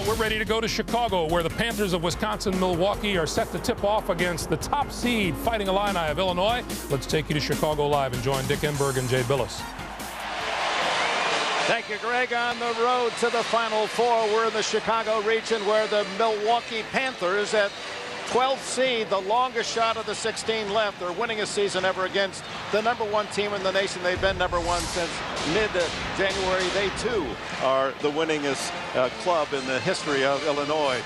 We're ready to go to Chicago, where the Panthers of Wisconsin, Milwaukee are set to tip off against the top seed Fighting Illini of Illinois. Let's take you to Chicago live and join Dick Enberg and Jay Billis. Thank you, Greg. On the road to the Final Four, we're in the Chicago region where the Milwaukee Panthers at 12th seed, the longest shot of the 16 left. They're winning a season ever against the #1 team in the nation. They've been #1 since mid-January. They, too, are the winningest club in the history of Illinois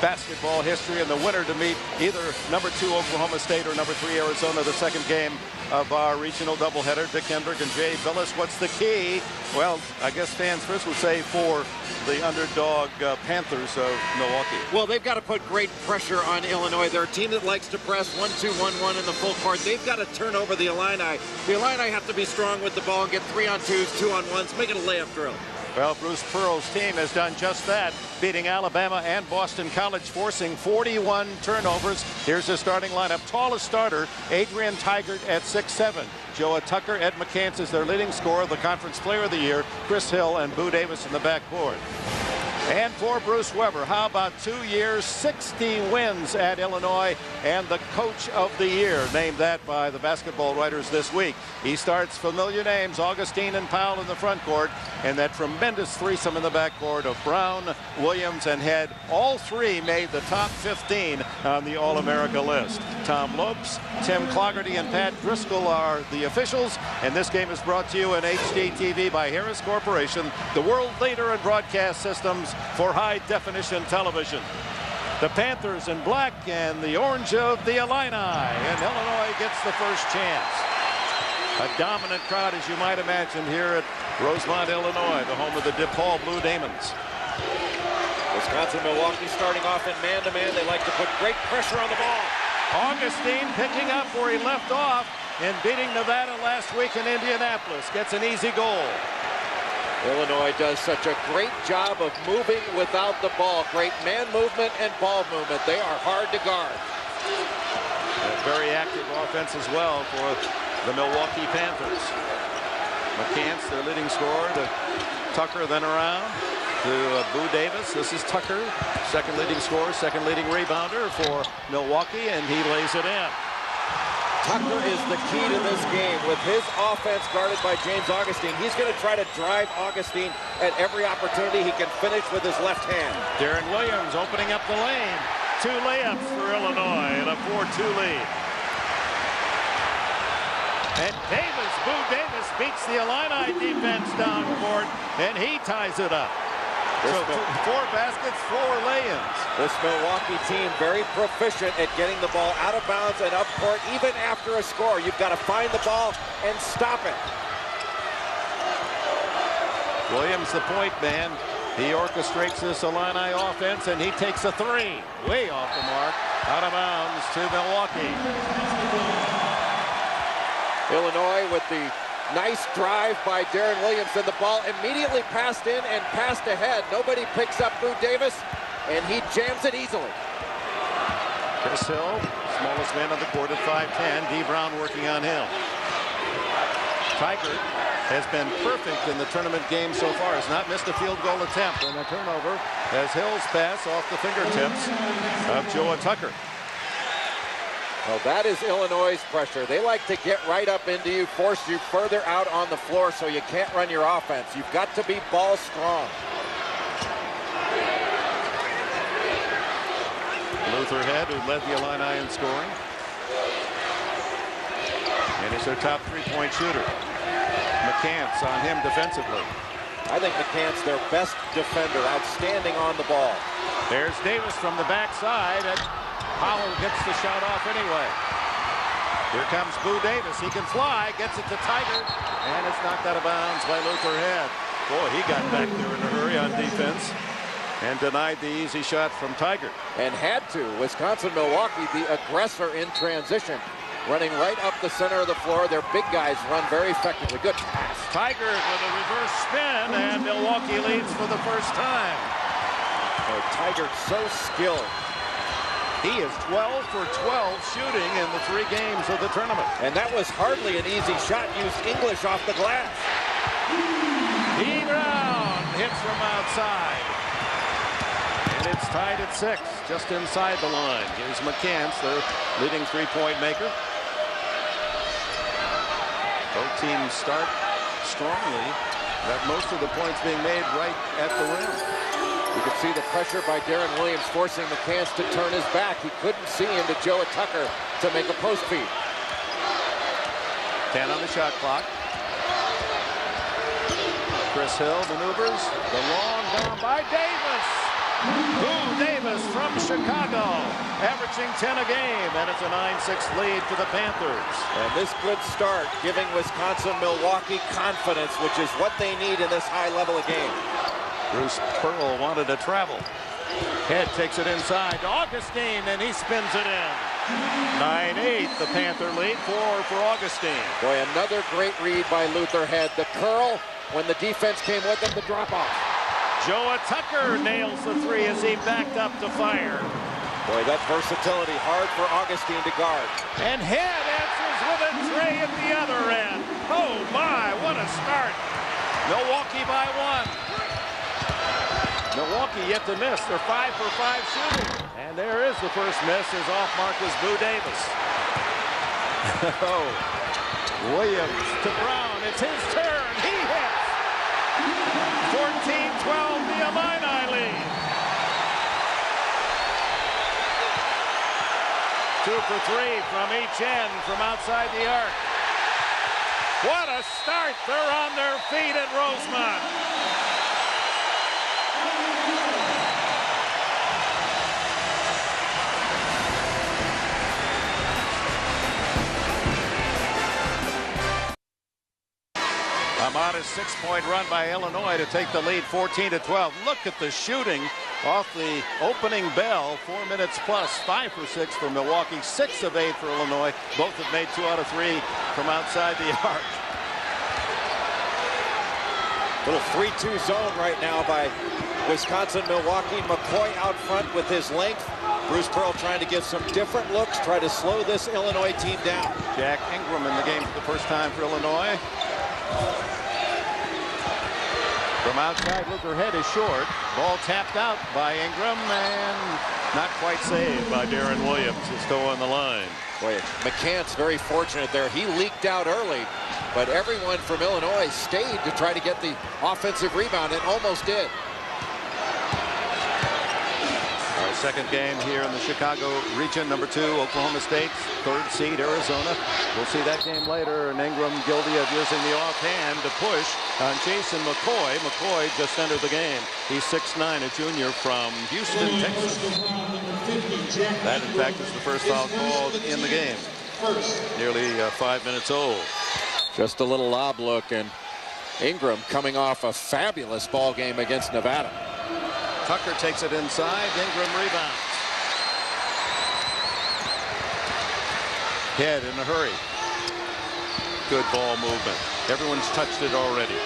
basketball history, and the winner to meet either #2 Oklahoma State or #3 Arizona, the second game of our regional doubleheader. Dick Enberg and Jay Billis. What's the key? Well, I guess fans first would say for the underdog Panthers of Milwaukee. Well, they've got to put great pressure on Illinois. They're a team that likes to press 1-2, 1-1 in the full court. They've got to turn over the Illini. The Illini have to be strong with the ball and get 3-on-2s, 2-on-1s, make it a layup drill. Well, Bruce Pearl's team has done just that, beating Alabama and Boston College, forcing 41 turnovers. Here's the starting lineup. Tallest starter, Adrian Tigert at 6'7". Joa Tucker, Ed McCants is their leading scorer, the Conference Player of the Year, Chris Hill and Boo Davis in the backcourt. And for Bruce Weber, how about 2 years, 60 wins at Illinois, and the Coach of the Year, named that by the basketball writers this week. He starts familiar names, Augustine and Powell in the front court, and that tremendous threesome in the backcourt of Brown, Williams, and Head. All three made the top 15 on the All-America list. Tom Lopes, Tim Clougherty, and Pat Driscoll are the officials, and this game is brought to you in HD TV by Harris Corporation, the world leader in broadcast systems for high-definition television. The Panthers in black and the orange of the Illini, and Illinois gets the first chance. A dominant crowd, as you might imagine, here at Rosemont, Illinois, the home of the DePaul Blue Demons. Wisconsin, Milwaukee starting off in man-to-man. They like to put great pressure on the ball. Augustine picking up where he left off and beating Nevada last week in Indianapolis. Gets an easy goal. Illinois does such a great job of moving without the ball. Great man movement and ball movement. They are hard to guard. A very active offense as well for the Milwaukee Panthers. McCants, their leading scorer, to Tucker, then around to Boo Davis. This is Tucker, second leading scorer, second leading rebounder for Milwaukee, and he lays it in. Tucker is the key to this game. With his offense guarded by James Augustine, he's going to try to drive Augustine at every opportunity. He can finish with his left hand. Darren Williams opening up the lane. 2 layups for Illinois and a 4-2 lead. And Davis, Boo Davis, beats the Illini defense down court, and he ties it up. So 4 baskets, 4 lay-ins. This Milwaukee team very proficient at getting the ball out of bounds and up court even after a score. You've got to find the ball and stop it. Williams, the point man. He orchestrates this Illini offense, and he takes a 3. Way off the mark. Out of bounds to Milwaukee. Illinois with the nice drive by Darren Williams, and the ball immediately passed in and passed ahead. Nobody picks up Boo Davis, and he jams it easily. Chris Hill, smallest man on the court at 5'10". D. Brown working on him. Tigert has been perfect in the tournament game so far. Has not missed a field goal attempt, and a turnover as Hill's pass off the fingertips of Joa Tucker. Well, that is Illinois' pressure. They like to get right up into you, force you further out on the floor so you can't run your offense. You've got to be ball strong. Luther Head, who led the Illini in scoring, and is their top 3-point shooter. McCants on him defensively. I think McCants their best defender, outstanding on the ball. There's Davis from the backside, and Powell gets the shot off anyway. Here comes Boo Davis. He can fly, gets it to Tiger, and it's knocked out of bounds by Luther Head. Boy, he got back there in a hurry on defense and denied the easy shot from Tiger. And had to. Wisconsin-Milwaukee, the aggressor in transition, running right up the center of the floor. Their big guys run very effectively. Good pass. Tiger with a reverse spin, and Milwaukee leads for the first time. Oh, Tiger so skilled. He is 12 for 12 shooting in the 3 games of the tournament. And that was hardly an easy shot. Used English off the glass. D. Brown hits from outside. And it's tied at 6, just inside the line. Here's McCants, their leading three-point maker. Both teams start strongly. Got most of the points being made right at the rim. You can see the pressure by Darren Williams forcing McCants to turn his back. He couldn't see into Joe Tucker to make a post feed. 10 on the shot clock. Chris Hill maneuvers. The long bomb by Davis. Boo Davis from Chicago, averaging 10 a game, and it's a 9-6 lead for the Panthers. And this good start giving Wisconsin-Milwaukee confidence, which is what they need in this high level of game. Bruce Pearl wanted to travel. Head takes it inside to Augustine, and he spins it in. 9-8, the Panther lead, 4 for Augustine. Boy, another great read by Luther Head. The curl when the defense came with him, the drop-off. Joe Tucker nails the three as he backed up to fire. Boy, that versatility, hard for Augustine to guard. And Head answers with a tray at the other end. Oh my, what a start. Milwaukee by 1. Milwaukee yet to miss. They're 5 for 5 shooting. And there is the first miss. His off mark was Boo Davis. Oh, Williams to Brown. It's his turn. He hits. 14-12, the Illini lead. 2 for 3 from each end from outside the arc. What a start. They're on their feet at Rosemont. A modest 6-point run by Illinois to take the lead 14-12. Look at the shooting off the opening bell. 4 minutes plus. 5 for 6 for Milwaukee. 6 of 8 for Illinois. Both have made 2 out of 3 from outside the arc. Little 3-2 zone right now by Wisconsin-Milwaukee. McCoy out front with his length. Bruce Pearl trying to get some different looks, try to slow this Illinois team down. Jack Ingram in the game for the first time for Illinois. From outside, Luther Head is short. Ball tapped out by Ingram and not quite saved by Darren Williams. He's still on the line. Boy, McCants very fortunate there. He leaked out early, but everyone from Illinois stayed to try to get the offensive rebound and almost did. Our second game here in the Chicago region. Number 2, Oklahoma State. 3rd seed, Arizona. We'll see that game later. And Ingram guilty of using the offhand to push on Jason McCoy. McCoy just entered the game. He's 6'9", a junior from Houston, Texas. That, in fact, is the first foul called in the game. Nearly 5 minutes old. Just a little lob look, and Ingram coming off a fabulous ball game against Nevada. Tucker takes it inside. Ingram rebounds. Head in a hurry. Good ball movement. Everyone's touched it already.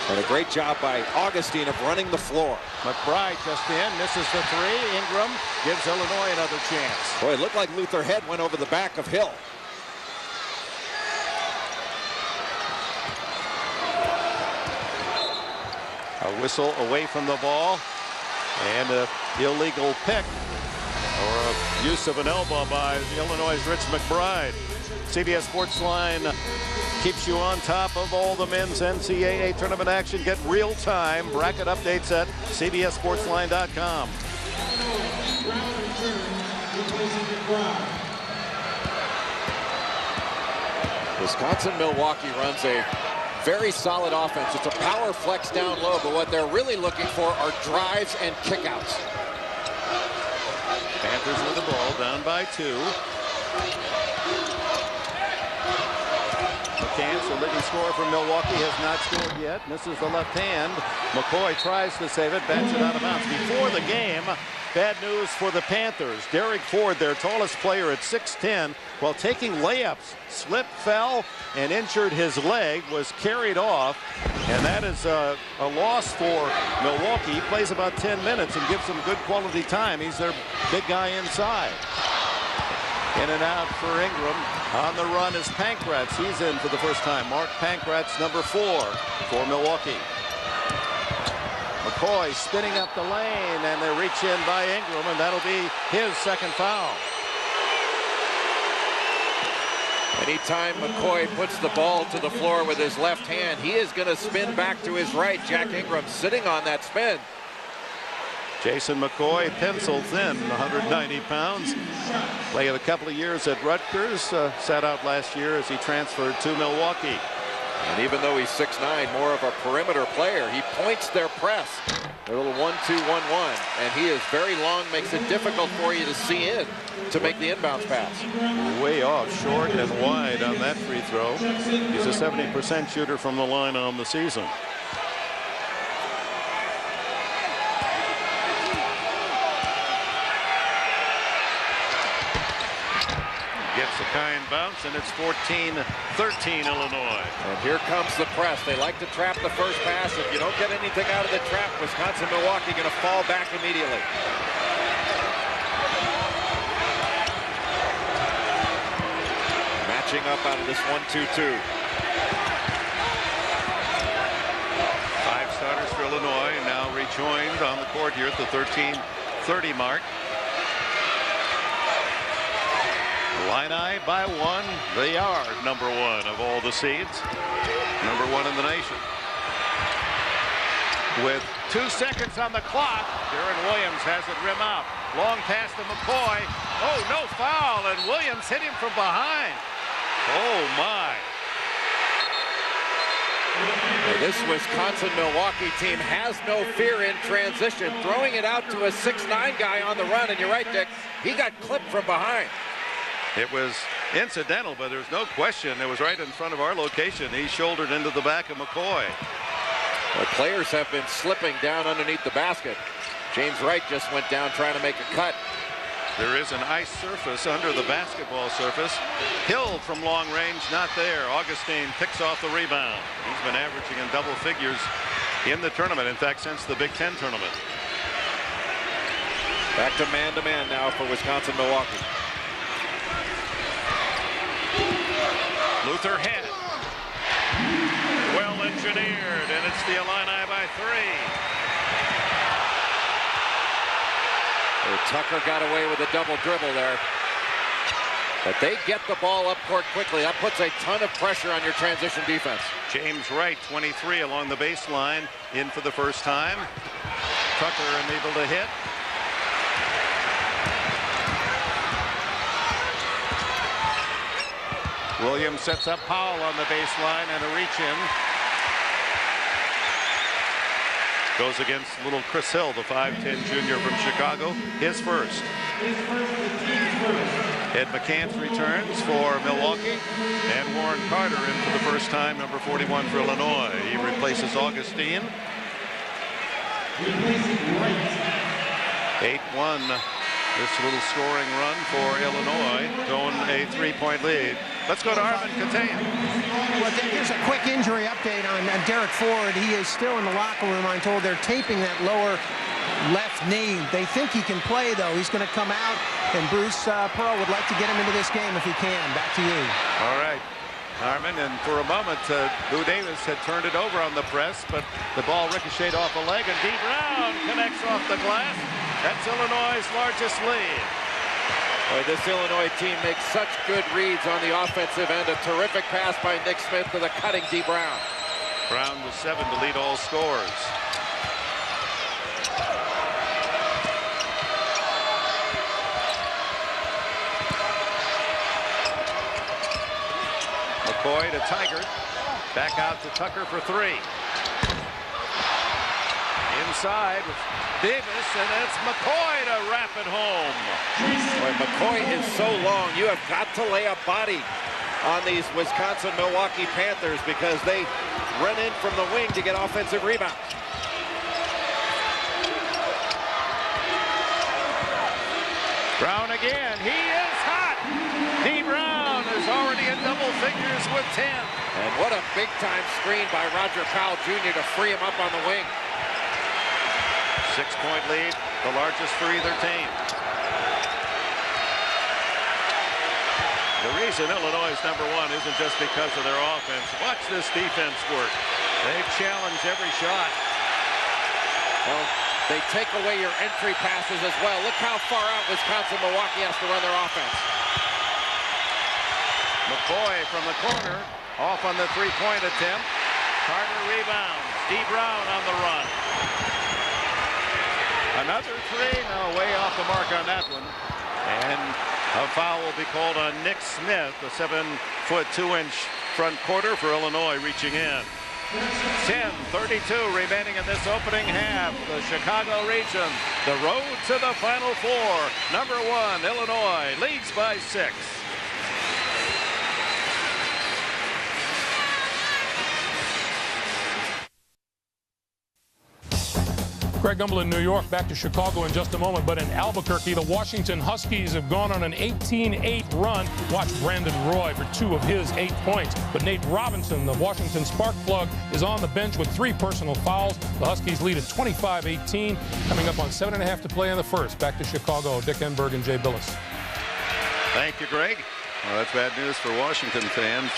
And a great job by Augustine of running the floor. McBride just in, misses the 3. Ingram gives Illinois another chance. Boy, it looked like Luther Head went over the back of Hill. A whistle away from the ball. And an illegal pick or a use of an elbow by Illinois' Rich McBride. CBS Sportsline keeps you on top of all the men's NCAA tournament action. Get real-time bracket updates at cbssportsline.com. Wisconsin-Milwaukee runs a very solid offense. It's a power flex down low, but what they're really looking for are drives and kickouts. Panthers with the ball, down by 2. McCants, the leading scorer from Milwaukee, has not scored yet. Misses the left hand. McCoy tries to save it, bats it out of bounds. Before the game, bad news for the Panthers. Derek Ford, their tallest player at 6'10", while taking layups, slipped, fell, and injured his leg, was carried off. And that is a loss for Milwaukee. He plays about 10 minutes and gives them good quality time. He's their big guy inside. In and out for Ingram. On the run is Pankratz. He's in for the first time. Mark Pankratz, number 4 for Milwaukee. McCoy spinning up the lane, and they reach in by Ingram, and that'll be his second foul. Anytime McCoy puts the ball to the floor with his left hand, he is going to spin back to his right. Jack Ingram sitting on that spin. Jason McCoy, pencil thin, 190 pounds. Played a couple of years at Rutgers, sat out last year as he transferred to Milwaukee. And even though he's 6'9", more of a perimeter player, he points their press. Their little 1-2-1-1, and he is very long, makes it difficult for you to see in to make the inbounds pass. Way off, short and wide on that free throw. He's a 70% shooter from the line on the season. Gets a kind bounce, and it's 14-13 Illinois. And here comes the press. They like to trap the first pass. If you don't get anything out of the trap, Wisconsin-Milwaukee going to fall back immediately. Matching up out of this 1-2-2. Five starters for Illinois, now rejoined on the court here at the 13:30 mark. Illini by one. They are #1 of all the seeds. #1 in the nation. With 2 seconds on the clock, Darren Williams has it rim out. Long pass to McCoy. Oh, no foul, and Williams hit him from behind. Oh, my. This Wisconsin-Milwaukee team has no fear in transition, throwing it out to a 6'9" guy on the run, and you're right, Dick, he got clipped from behind. It was incidental, but there's no question. It was right in front of our location. He shouldered into the back of McCoy. The players have been slipping down underneath the basket. James Wright just went down trying to make a cut. There is an ice surface under the basketball surface. Hill from long range, not there. Augustine picks off the rebound. He's been averaging in double figures in the tournament. In fact, since the Big Ten tournament. Back to man now for Wisconsin-Milwaukee. Luther head. Well engineered, and it's the Illini by 3. Tucker got away with a double dribble there. But they get the ball up court quickly. That puts a ton of pressure on your transition defense. James Wright, 23, along the baseline, in for the first time. Tucker unable to hit. Williams sets up Powell on the baseline, and a reach in. Goes against little Chris Hill, the 5'10" junior from Chicago, his first. Ed McCants returns for Milwaukee, and Warren Carter in for the first time, number 41 for Illinois. He replaces Augustine. 8-1. This little scoring run for Illinois, going a 3-point lead. Let's go to Arvin Katayan. Well, there's a quick injury update on Derek Ford. He is still in the locker room. I'm told they're taping that lower left knee. They think he can play, though. He's going to come out, and Bruce Pearl would like to get him into this game if he can. Back to you. All right, Arvin, and for a moment, Lou Davis had turned it over on the press, but the ball ricocheted off a leg, and D. Brown connects off the glass. That's Illinois' largest lead. Boy, this Illinois team makes such good reads on the offensive end. A terrific pass by Nick Smith to the cutting D. Brown. Brown with 7 to lead all scorers. McCoy to Tiger. Back out to Tucker for 3. Inside with Davis, and it's McCoy to wrap it home. Boy, McCoy is so long. You have got to lay a body on these Wisconsin-Milwaukee Panthers because they run in from the wing to get offensive rebounds. Brown again. He is hot. D. Brown is already in double figures with 10. And what a big-time screen by Roger Powell Jr. to free him up on the wing. 6-point lead, the largest for either team. The reason Illinois is #1 isn't just because of their offense. Watch this defense work. They challenge every shot. Well, they take away your entry passes as well. Look how far out Wisconsin-Milwaukee has to run their offense. McCoy from the corner, off on the three-point attempt. Carter rebounds. D. Brown on the run. Another three. No, way off the mark on that one. And a foul will be called on Nick Smith, the 7-foot 2-inch front quarter for Illinois, reaching in. 10:32 remaining in this opening half. The Chicago region, the road to the Final Four. Number 1, Illinois leads by 6. Greg Gumbel in New York, back to Chicago in just a moment. But in Albuquerque, the Washington Huskies have gone on an 18-8 run. Watch Brandon Roy for 2 of his 8 points. But Nate Robinson, the Washington spark plug, is on the bench with 3 personal fouls. The Huskies lead at 25-18. Coming up on 7.5 to play in the first. Back to Chicago, Dick Enberg and Jay Billis. Thank you, Greg. Well, that's bad news for Washington fans.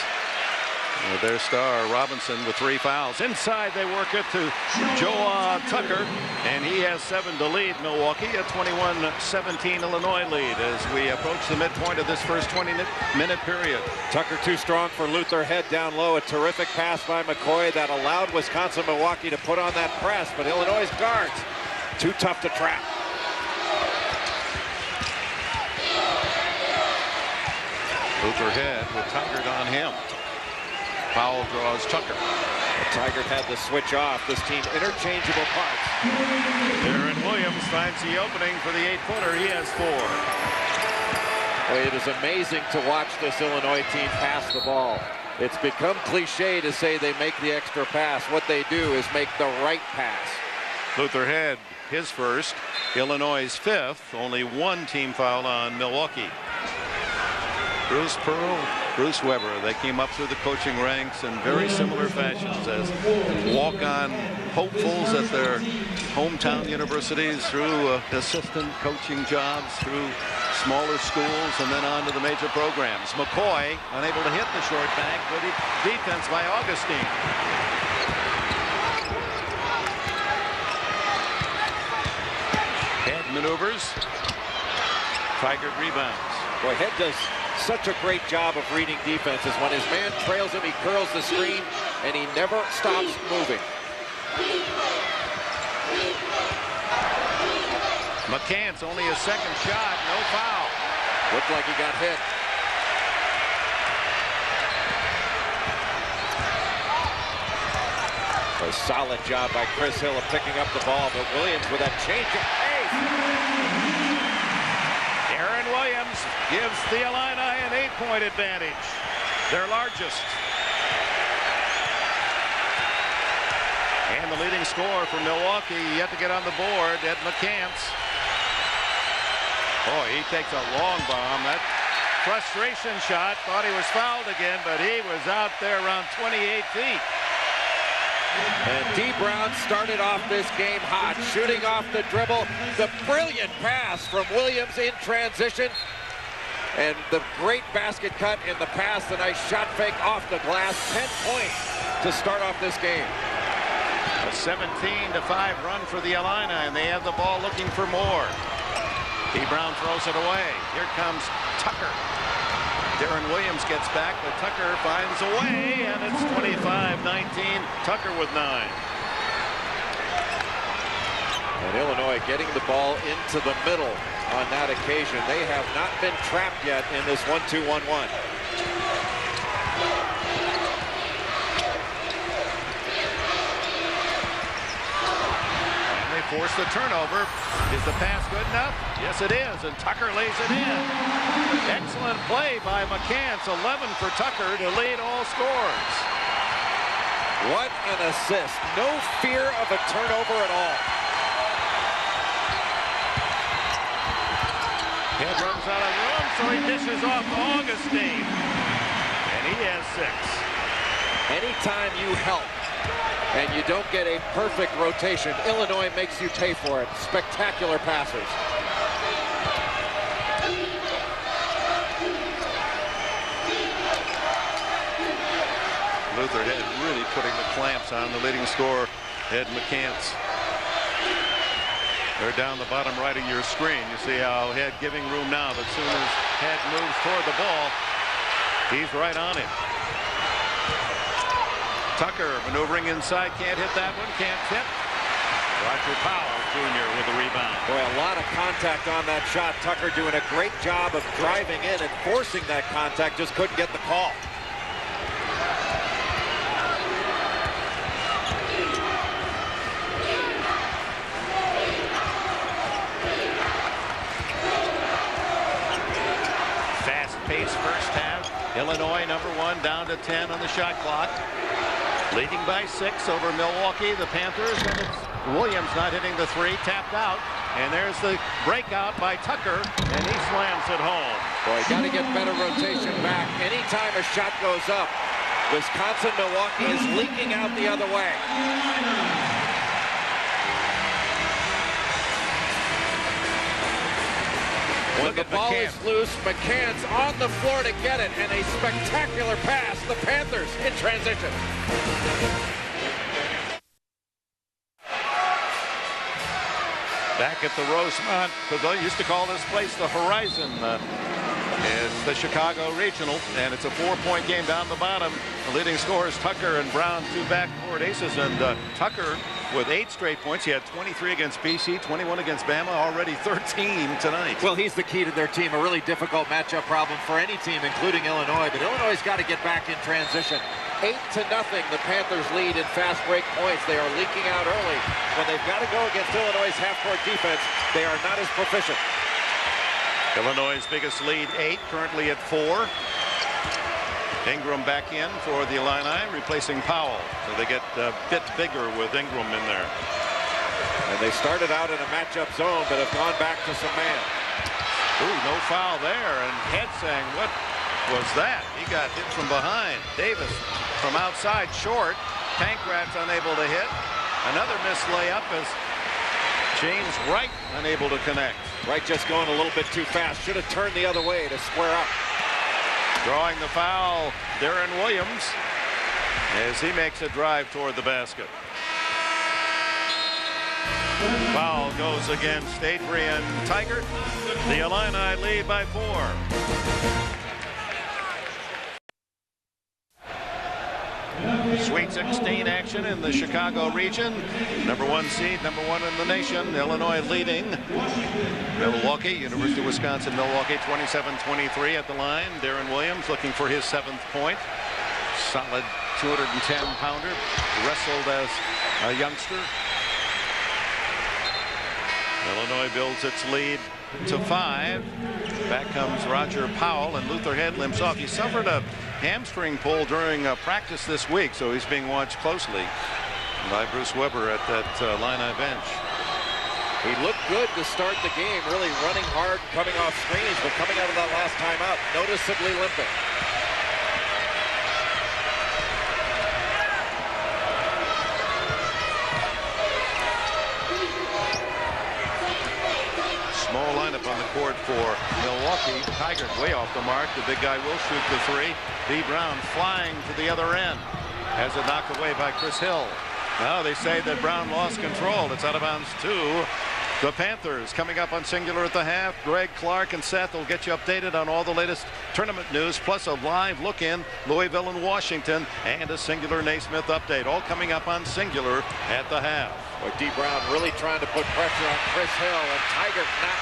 Their star, Robinson, with 3 fouls. Inside, they work it to Joe Tucker, and he has 7 to lead Milwaukee. A 21-17 Illinois lead as we approach the midpoint of this first 20-minute period. Tucker too strong for Luther. Head down low. A terrific pass by McCoy that allowed Wisconsin-Milwaukee to put on that press, but Illinois' guards too tough to trap. Luther Head with Tigert on him. Foul draws Tucker. Tigert had to switch off. This team interchangeable parts. Aaron Williams finds the opening for the 8-footer. He has 4. Well, it is amazing to watch this Illinois team pass the ball. It's become cliche to say they make the extra pass. What they do is make the right pass. Luther Head, his first. Illinois' 5th. Only 1 team foul on Milwaukee. Bruce Pearl, Bruce Weber, they came up through the coaching ranks in very similar fashions as walk-on hopefuls at their hometown universities, through assistant coaching jobs, through smaller schools, and then on to the major programs. McCoy unable to hit the short bank. Good defense by Augustine. Head maneuvers. Tigert rebounds. Boy, Head does such a great job of reading defenses. When his man trails him, he curls the screen, and he never stops moving. McCants only a 2nd shot, no foul. Looked like he got hit. A solid job by Chris Hill of picking up the ball, but Williams with that change of pace. Aaron Williams gives the Illini an 8-point advantage, their largest. And the leading scorer for Milwaukee yet to get on the board, Ed McCants. Boy, he takes a long bomb. That frustration shot, thought he was fouled again, but he was out there around 28 feet. And D. Brown started off this game hot, shooting off the dribble. The brilliant pass from Williams in transition. And the great basket cut in the pass. The nice shot fake off the glass. 10 points to start off this game. A 17-5 run for the Illini, and they have the ball looking for more. D. Brown throws it away. Here comes Tucker. Darren Williams gets back, but Tucker finds a way, and it's 25-19. Tucker with 9. And Illinois getting the ball into the middle on that occasion. They have not been trapped yet in this 1-2-1-1. Force the turnover. Is the pass good enough? Yes, it is, and Tucker lays it in. Excellent play by McCants. 11 for Tucker to lead all scorers. What an assist. No fear of a turnover at all. Head runs out of room, so he dishes off to Augustine. And he has 6. Anytime you help and you don't get a perfect rotation, Illinois makes you pay for it. Spectacular passes. Luther Head really putting the clamps on the leading scorer, Ed McCants. They're down the bottom right of your screen. You see how Head giving room now, but soon as Head moves toward the ball, he's right on him. Tucker maneuvering inside, can't hit that one, can't tip. Roger Powell Jr. with the rebound. Boy, a lot of contact on that shot. Tucker doing a great job of driving in and forcing that contact, just couldn't get the call. Fast-paced first half. Illinois #1 down to 10 on the shot clock. Leading by 6 over Milwaukee, the Panthers, and it's Williams not hitting the 3, tapped out, and there's the breakout by Tucker, and he slams it home. Boy, got to get better rotation back. Anytime a shot goes up, Wisconsin, Milwaukee is leaking out the other way. When the ball is loose, McCann's on the floor to get it, and a spectacular pass. The Panthers in transition. Back at the Rosemont, because they used to call this place the Horizon. It's the Chicago Regional, and it's a 4-point game down the bottom. The leading scorers Tucker and Brown, 2 backcourt aces, and Tucker with 8 straight points. He had 23 against BC, 21 against Bama, already 13 tonight. Well, he's the key to their team. A really difficult matchup problem for any team, including Illinois. But Illinois's got to get back in transition. 8-0, the Panthers lead in fast break points. They are leaking out early. When they've got to go against Illinois' half-court defense, they are not as proficient. Illinois' biggest lead, 8, currently at 4. Ingram back in for the Illini, replacing Powell. So they get a bit bigger with Ingram in there. And they started out in a matchup zone, but have gone back to some man. Ooh, no foul there. And Head saying, what was that? He got hit from behind. Davis from outside, short. Pankratz unable to hit. Another missed layup as James Wright unable to connect. Wright just going a little bit too fast. Should have turned the other way to square up. Drawing the foul, Darren Williams, as he makes a drive toward the basket. Foul goes against Adrian Tigert. The Illini lead by 4. Sweet 16 action in the Chicago region. #1 seed, #1 in the nation. Illinois leading Milwaukee, University of Wisconsin, Milwaukee, 27-23 at the line. Darren Williams looking for his 7th point. Solid 210-pounder, wrestled as a youngster. Illinois builds its lead to 5. Back comes Roger Powell, and Luther Head limps off. He suffered a hamstring pull during practice this week, so he's being watched closely by Bruce Weber at that Illini bench. He looked good to start the game, really running hard, coming off screens, but coming out of that last timeout, noticeably limping. Small lineup on the court for Milwaukee. Tigert way off the mark. The big guy will shoot the 3. B. Brown flying to the other end. Has it knocked away by Chris Hill. Now they say that Brown lost control. It's out of bounds to the Panthers. Coming up on Singular at the half, Greg, Clark, and Seth will get you updated on all the latest tournament news, plus a live look in Louisville and Washington, and a Singular Naismith update. All coming up on Singular at the half. Boy, D. Brown really trying to put pressure on Chris Hill, and Tigert not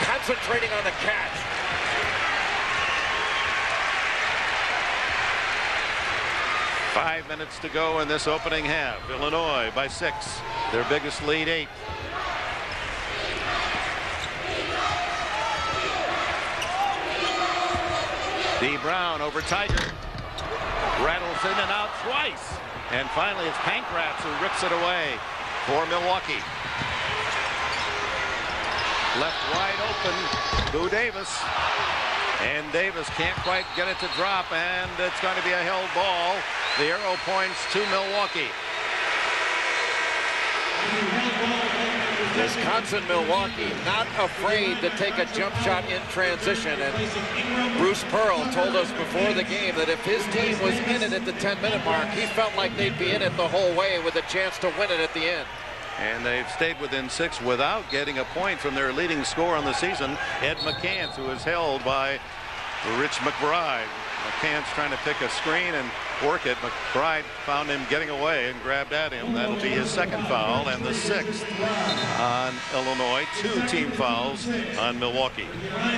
concentrating on the catch. Five minutes to go in this opening half. Illinois by 6. Their biggest lead, 8. D. Brown over Tigert. Rattles in and out twice. And finally it's Pankratz who rips it away for Milwaukee. Left wide open, Boo Davis. And Davis can't quite get it to drop, and it's going to be a held ball. The arrow points to Milwaukee. Wisconsin, Milwaukee, not afraid to take a jump shot in transition. And Bruce Pearl told us before the game that if his team was in it at the 10-minute mark, he felt like they'd be in it the whole way with a chance to win it at the end. And they've stayed within 6 without getting a point from their leading scorer on the season, Ed McCants, who is held by Rich McBride. McCants trying to pick a screen and work it. McBride found him getting away and grabbed at him. That'll be his 2nd foul and the 6th on Illinois. 2 team fouls on Milwaukee.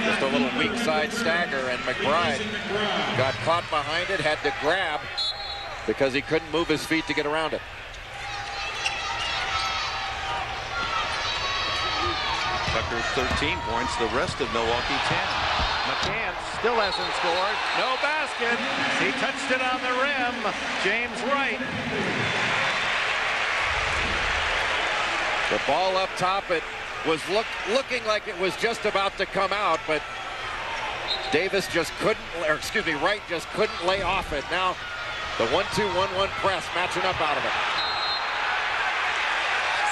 Just a little weak side stagger, and McBride got caught behind it, had to grab because he couldn't move his feet to get around it. Tucker 13 points, the rest of Milwaukee 10. McCants still hasn't scored. No basket. He touched it on the rim. James Wright. The ball up top, it was looking like it was just about to come out, but Davis just couldn't, or excuse me, Wright just couldn't lay off it. Now the 1-2-1-1 press matching up out of it.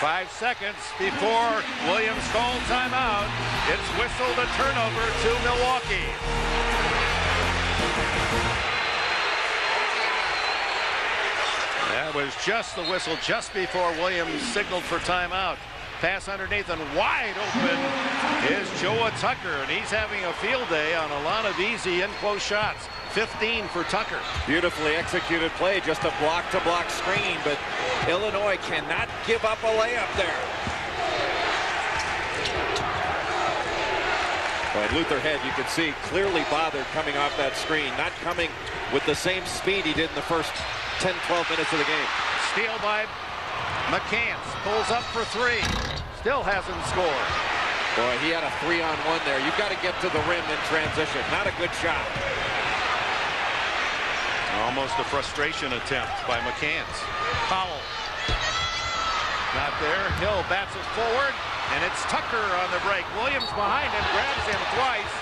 5 seconds before Williams called timeout. It's whistled a turnover to Milwaukee. That was just the whistle just before Williams signaled for timeout. Pass underneath and wide open is Joe Tucker, and he's having a field day on a lot of easy in-close shots. 15 for Tucker. Beautifully executed play, just a block-to-block screen, but Illinois cannot give up a layup there. But Luther Head, you can see, clearly bothered coming off that screen, not coming with the same speed he did in the first 10-12 minutes of the game. Steal by McCants, pulls up for 3, still hasn't scored. Boy, he had a 3-on-1 there. You've got to get to the rim in transition. Not a good shot. Almost a frustration attempt by McCants. Powell. Not there. Hill bats it forward, and it's Tucker on the break. Williams behind him, grabs him twice,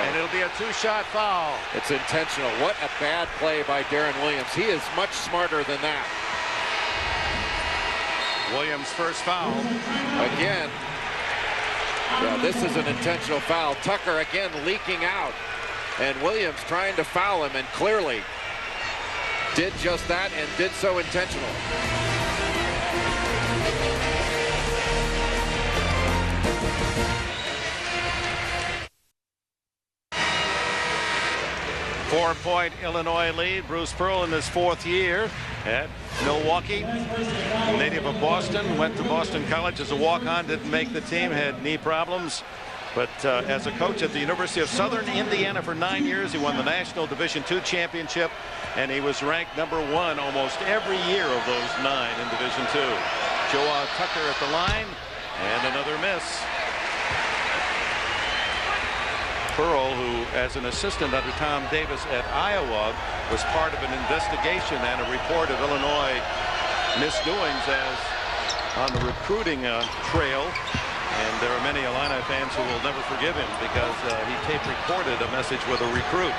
and it'll be a 2-shot foul. It's intentional. What a bad play by Darren Williams. He is much smarter than that. Williams' first foul. Again. Yeah, this is an intentional foul. Tucker again leaking out, and Williams trying to foul him, and clearly did just that, and did so intentionally. Four-point Illinois lead. Bruce Pearl in his 4th year at Milwaukee. Native of Boston, went to Boston College as a walk-on, didn't make the team, had knee problems. But as a coach at the University of Southern Indiana for 9 years, he won the National Division II championship, and he was ranked #1 almost every year of those 9 in Division II. Joe Tucker at the line, and another miss. Pearl, who as an assistant under Tom Davis at Iowa, was part of an investigation and a report of Illinois misdoings as on the recruiting trail. And there are many Illini fans who will never forgive him because he tape recorded a message with a recruit.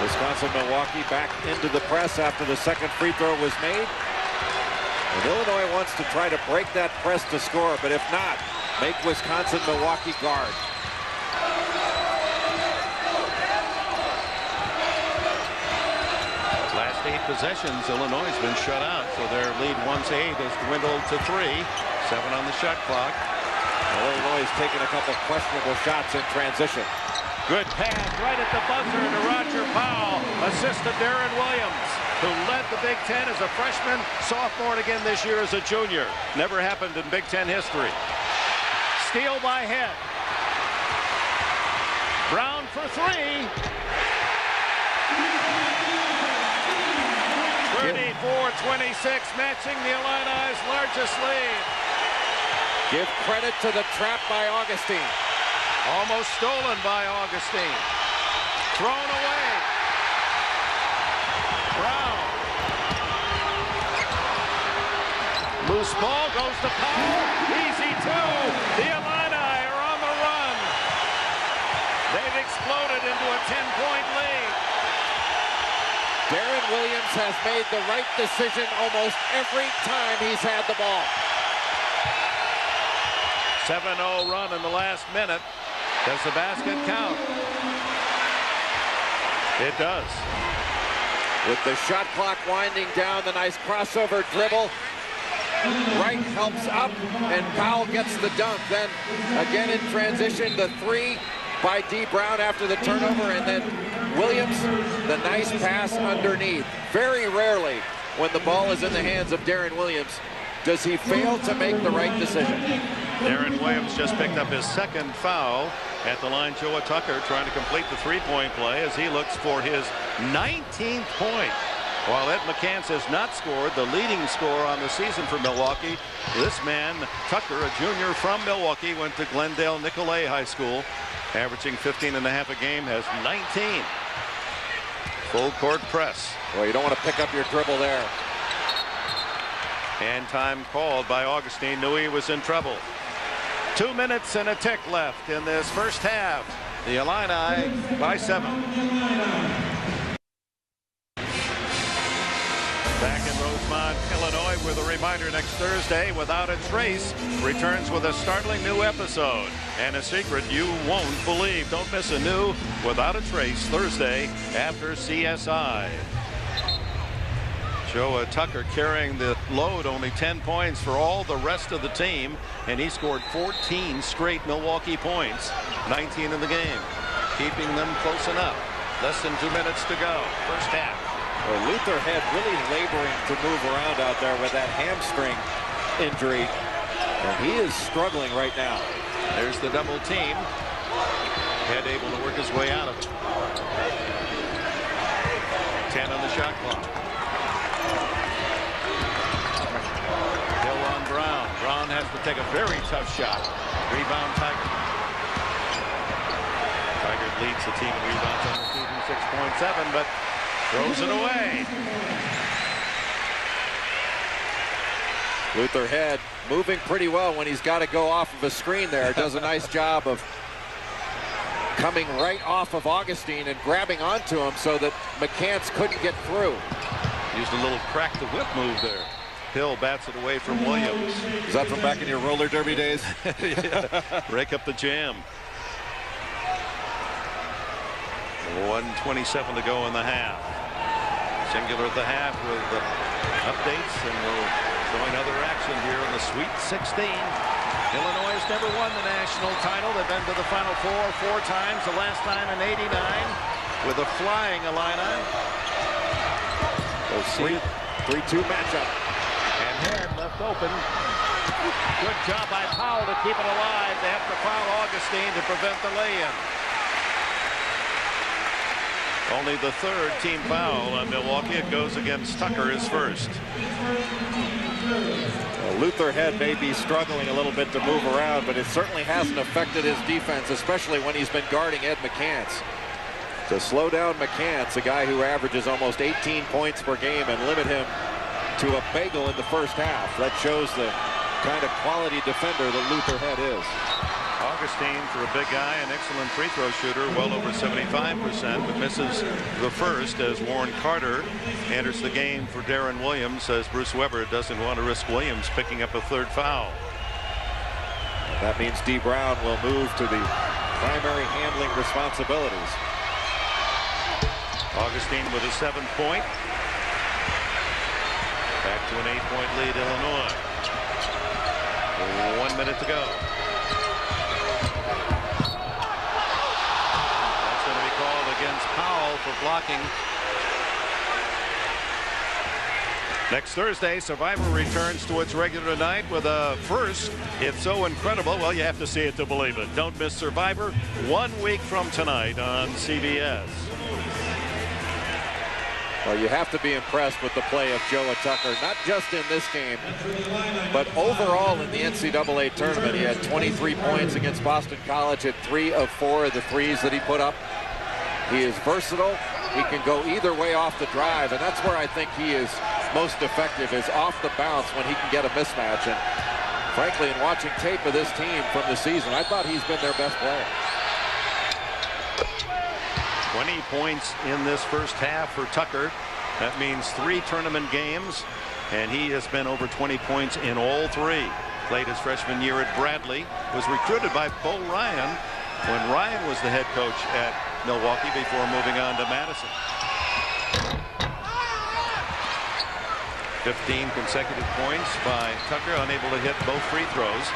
Wisconsin-Milwaukee back into the press after the 2nd free throw was made. And Illinois wants to try to break that press to score, but if not, make Wisconsin-Milwaukee guard. Last 8 possessions, Illinois has been shut out, so their lead once 8 has dwindled to 3. 7 on the shot clock. Well, Illinois has taken a couple questionable shots in transition. Good pass right at the buzzer to Roger Powell. Assist to Darren Williams, who led the Big Ten as a freshman, sophomore, and again this year as a junior. Never happened in Big Ten history. Steal by Head. Brown for 3. 34-26, matching the Illini's largest lead. Give credit to the trap by Augustine. Almost stolen by Augustine. Thrown away. Brown. Loose ball goes to Powell. Easy 2. The Illini are on the run. They've exploded into a 10-point lead. Darren Williams has made the right decision almost every time he's had the ball. 7-0 run in the last minute. Does the basket count? It does. With the shot clock winding down, the nice crossover dribble. Wright helps up, and Powell gets the dunk. Then again in transition, the three by D. Brown after the turnover, and then Williams, the nice pass underneath. Very rarely, when the ball is in the hands of Darren Williams, does he fail to make the right decision. Darren Williams just picked up his second foul at the line. Joe Tucker trying to complete the three-point play as he looks for his 19th point. While Ed McCants has not scored, the leading scorer on the season for Milwaukee, this man, Tucker, a junior from Milwaukee, went to Glendale Nicolet High School, averaging 15.5 a game, has 19. Full court press. Well, you don't want to pick up your dribble there. And time called by Augustine. Knew he was in trouble. 2 minutes and a tick left in this first half. The Illini by 7. Back in Rosemont, Illinois, with a reminder next Thursday, Without a Trace returns with a startling new episode and a secret you won't believe. Don't miss a new Without a Trace Thursday after CSI. Joe Tucker carrying the load, only 10 points for all the rest of the team, and he scored 14 straight Milwaukee points, 19 in the game, keeping them close enough. Less than 2 minutes to go, first half. Well, Luther Head really laboring to move around out there with that hamstring injury, and he is struggling right now. There's the double team. Head able to work his way out of it. 10 on the shot clock. Brown. Brown has to take a very tough shot. Rebound Tiger. Tiger leads the team in rebounds on the season, 6.7, but throws it away. Luther Head moving pretty well when he's got to go off of a screen there. Does a nice job of coming right off of Augustine and grabbing onto him so that McCants couldn't get through. Used a little crack the whip move there. Hill bats it away from Williams. Is that from back in your roller derby days? Yeah. Break up the jam. 1:27 to go in the half. Singular at the half with the updates, and we're showing other action here in the Sweet 16. Illinois has never won the national title. They've been to the Final Four 4 times, the last time in '89 with a flying Illini. 3-2 matchup. Head left open. Good job by Powell to keep it alive. They have to foul Augustine to prevent the lay-in. Only the third team foul on Milwaukee. It goes against Tucker, his first. Well, Luther Head may be struggling a little bit to move around, but it certainly hasn't affected his defense, especially when he's been guarding Ed McCants. To slow down McCants, a guy who averages almost 18 points per game, and limit him to a bagel in the first half. That shows the kind of quality defender that Luther Head is. Augustine, for a big guy, an excellent free throw shooter, well over 75%, but misses the first as Warren Carter enters the game for Darren Williams, as Bruce Weber doesn't want to risk Williams picking up a third foul. That means D. Brown will move to the primary handling responsibilities. Augustine with a 7-point. Back to an 8-point lead, Illinois. 1 minute to go. That's going to be called against Powell for blocking. Next Thursday, Survivor returns to its regular night with a first. It's so incredible. Well, you have to see it to believe it. Don't miss Survivor 1 week from tonight on CBS. Well, you have to be impressed with the play of Joe Tucker, not just in this game, but overall in the NCAA tournament. He had 23 points against Boston College, at 3 of 4 of the threes that he put up. He is versatile. He can go either way off the drive, and that's where I think he is most effective, is off the bounce when he can get a mismatch. And frankly, in watching tape of this team from the season, I thought he's been their best player. 20 points in this first half for Tucker. That means 3 tournament games, and he has been over 20 points in all 3. Played his freshman year at Bradley, was recruited by Bo Ryan when Ryan was the head coach at Milwaukee before moving on to Madison. 15 consecutive points by Tucker, unable to hit both free throws.